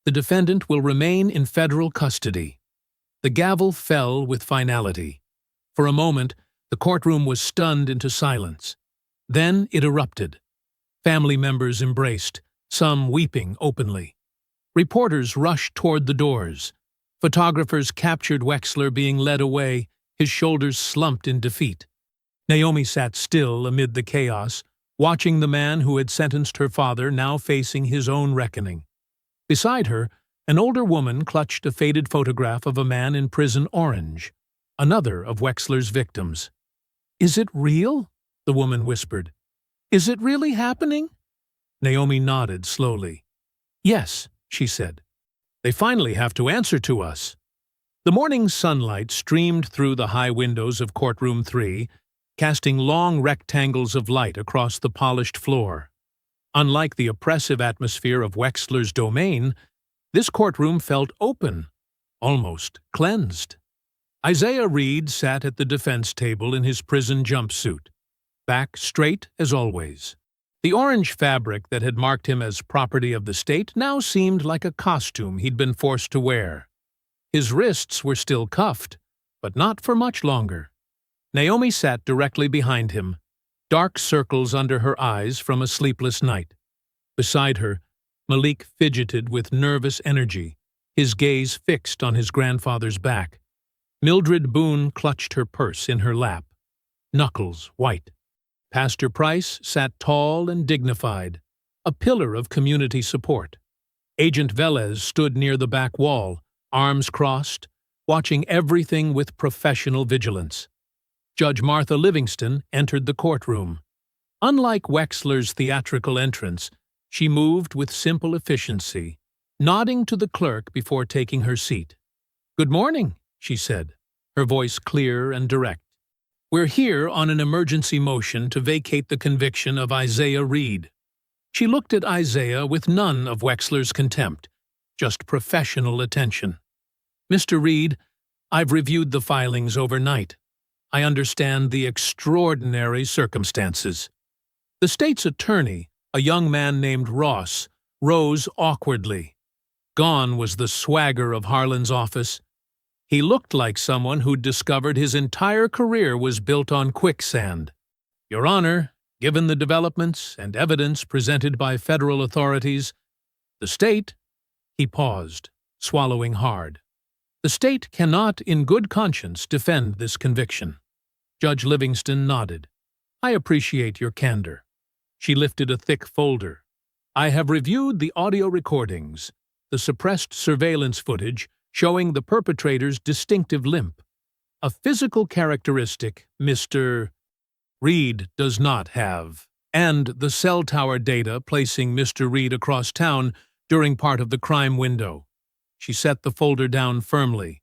The defendant will remain in federal custody. The gavel fell with finality. For a moment, the courtroom was stunned into silence. Then it erupted. Family members embraced, some weeping openly. Reporters rushed toward the doors. Photographers captured Wexler being led away, his shoulders slumped in defeat. Naomi sat still amid the chaos, watching the man who had sentenced her father now facing his own reckoning. Beside her, an older woman clutched a faded photograph of a man in Prison Orange, another of Wexler's victims. "Is it real?" the woman whispered. "Is it really happening?" Naomi nodded slowly. "Yes," she said. "They finally have to answer to us." The morning sunlight streamed through the high windows of Courtroom 3, casting long rectangles of light across the polished floor. Unlike the oppressive atmosphere of Wexler's domain, this courtroom felt open, almost cleansed. Isaiah Reed sat at the defense table in his prison jumpsuit, back straight as always. The orange fabric that had marked him as property of the state now seemed like a costume he'd been forced to wear. His wrists were still cuffed, but not for much longer. Naomi sat directly behind him, dark circles under her eyes from a sleepless night. Beside her, Malik fidgeted with nervous energy, his gaze fixed on his grandfather's back. Mildred Boone clutched her purse in her lap, knuckles white. Pastor Price sat tall and dignified, a pillar of community support. Agent Velez stood near the back wall, arms crossed, watching everything with professional vigilance. Judge Martha Livingston entered the courtroom. Unlike Wexler's theatrical entrance, she moved with simple efficiency, nodding to the clerk before taking her seat. "Good morning," she said, her voice clear and direct. "We're here on an emergency motion to vacate the conviction of Isaiah Reed." She looked at Isaiah with none of Wexler's contempt, just professional attention. "Mr. Reed, I've reviewed the filings overnight. I understand the extraordinary circumstances." The state's attorney, a young man named Ross, rose awkwardly. Gone was the swagger of Harlan's office. He looked like someone who'd discovered his entire career was built on quicksand. "Your Honor, given the developments and evidence presented by federal authorities, the state—" He paused, swallowing hard. "The state cannot, in good conscience, defend this conviction." Judge Livingston nodded. "I appreciate your candor." She lifted a thick folder. "I have reviewed the audio recordings, the suppressed surveillance footage showing the perpetrator's distinctive limp, a physical characteristic Mr. Reed does not have, and the cell tower data placing Mr. Reed across town during part of the crime window." She set the folder down firmly.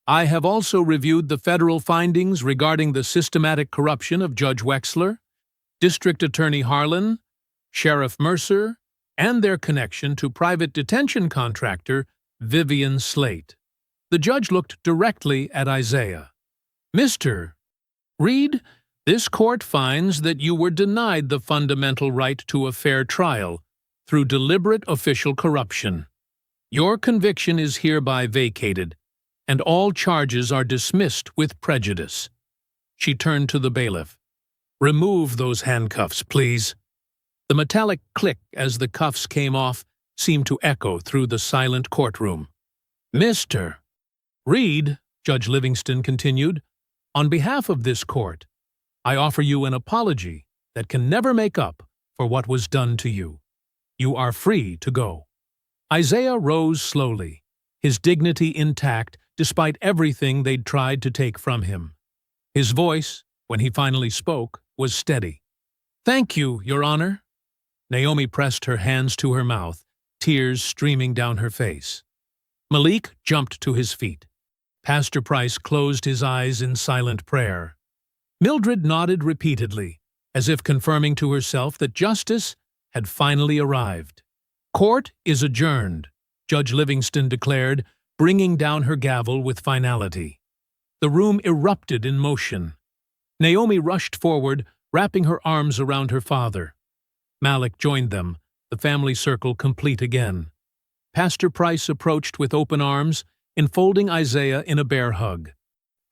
"I have also reviewed the federal findings regarding the systematic corruption of Judge Wexler, District Attorney Harlan, Sheriff Mercer, and their connection to private detention contractor Vivian Slate." The judge looked directly at Isaiah. "Mr. Reed, this court finds that you were denied the fundamental right to a fair trial through deliberate official corruption. Your conviction is hereby vacated, and all charges are dismissed with prejudice." She turned to the bailiff. "Remove those handcuffs, please." The metallic click as the cuffs came off seemed to echo through the silent courtroom. "Mr. Reed," Judge Livingston continued, "on behalf of this court, I offer you an apology that can never make up for what was done to you. You are free to go." Isaiah rose slowly, his dignity intact despite everything they'd tried to take from him. His voice, when he finally spoke, was steady. "Thank you, Your Honor." Naomi pressed her hands to her mouth, tears streaming down her face. Malik jumped to his feet. Pastor Price closed his eyes in silent prayer. Mildred nodded repeatedly, as if confirming to herself that justice had finally arrived. "Court is adjourned," Judge Livingston declared, bringing down her gavel with finality. The room erupted in motion. Naomi rushed forward, wrapping her arms around her father. Malik joined them, the family circle complete again. Pastor Price approached with open arms, enfolding Isaiah in a bear hug.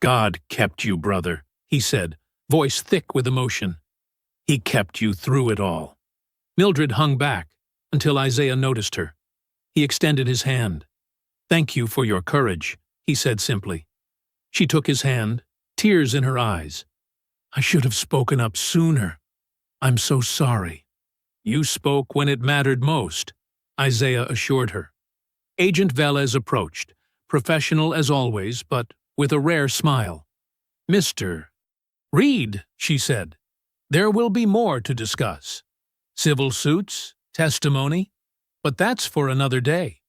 "God kept you, brother," he said, voice thick with emotion. "He kept you through it all." Mildred hung back until Isaiah noticed her. He extended his hand. "Thank you for your courage," he said simply. She took his hand, tears in her eyes. "I should have spoken up sooner. I'm so sorry." "You spoke when it mattered most," Isaiah assured her. Agent Velez approached, professional as always, but with a rare smile. "Mr. Reed," she said, "there will be more to discuss. Civil suits, testimony, but that's for another day."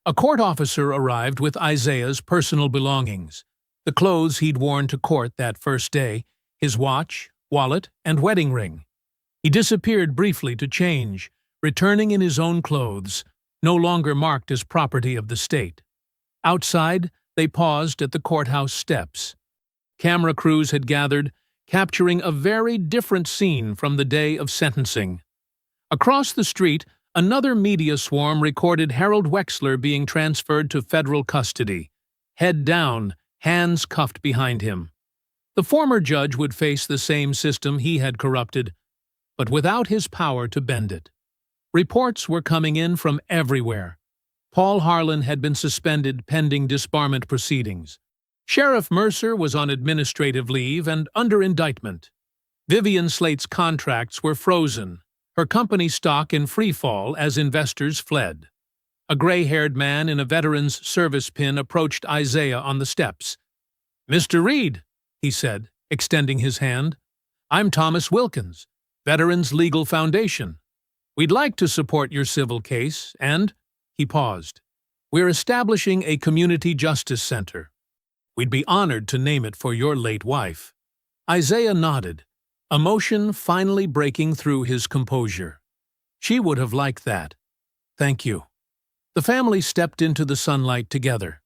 A court officer arrived with Isaiah's personal belongings, the clothes he'd worn to court that first day, his watch, wallet, and wedding ring. He disappeared briefly to change, returning in his own clothes, no longer marked as property of the state. Outside, they paused at the courthouse steps. Camera crews had gathered, capturing a very different scene from the day of sentencing. Across the street, another media swarm recorded Harold Wexler being transferred to federal custody, head down, hands cuffed behind him. The former judge would face the same system he had corrupted, but without his power to bend it. Reports were coming in from everywhere. Paul Harlan had been suspended pending disbarment proceedings. Sheriff Mercer was on administrative leave and under indictment. Vivian Slate's contracts were frozen, her company stock in free fall as investors fled. A gray-haired man in a veteran's service pin approached Isaiah on the steps. "Mr. Reed," he said, extending his hand. "I'm Thomas Wilkins, Veterans Legal Foundation. We'd like to support your civil case, and," he paused, "we're establishing a community justice center. We'd be honored to name it for your late wife." Isaiah nodded, emotion finally breaking through his composure. She would have liked that. "Thank you." The family stepped into the sunlight together.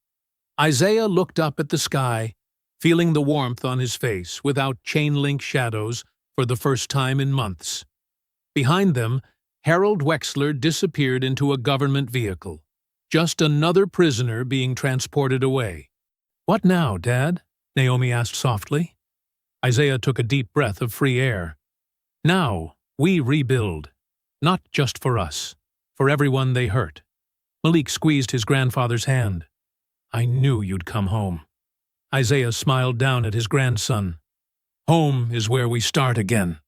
Isaiah looked up at the sky, feeling the warmth on his face without chain-link shadows for the first time in months. Behind them, Harold Wexler disappeared into a government vehicle, just another prisoner being transported away. "What now, Dad?" Naomi asked softly. Isaiah took a deep breath of free air. "Now, we rebuild. Not just for us, for everyone they hurt." Malik squeezed his grandfather's hand. "I knew you'd come home." Isaiah smiled down at his grandson. "Home is where we start again."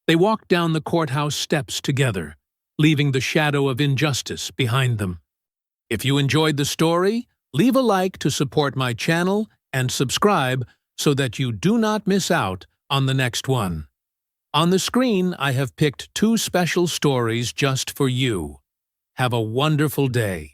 They walked down the courthouse steps together, leaving the shadow of injustice behind them. If you enjoyed the story, leave a like to support my channel and subscribe so that you do not miss out on the next one. On the screen, I have picked 2 special stories just for you. Have a wonderful day.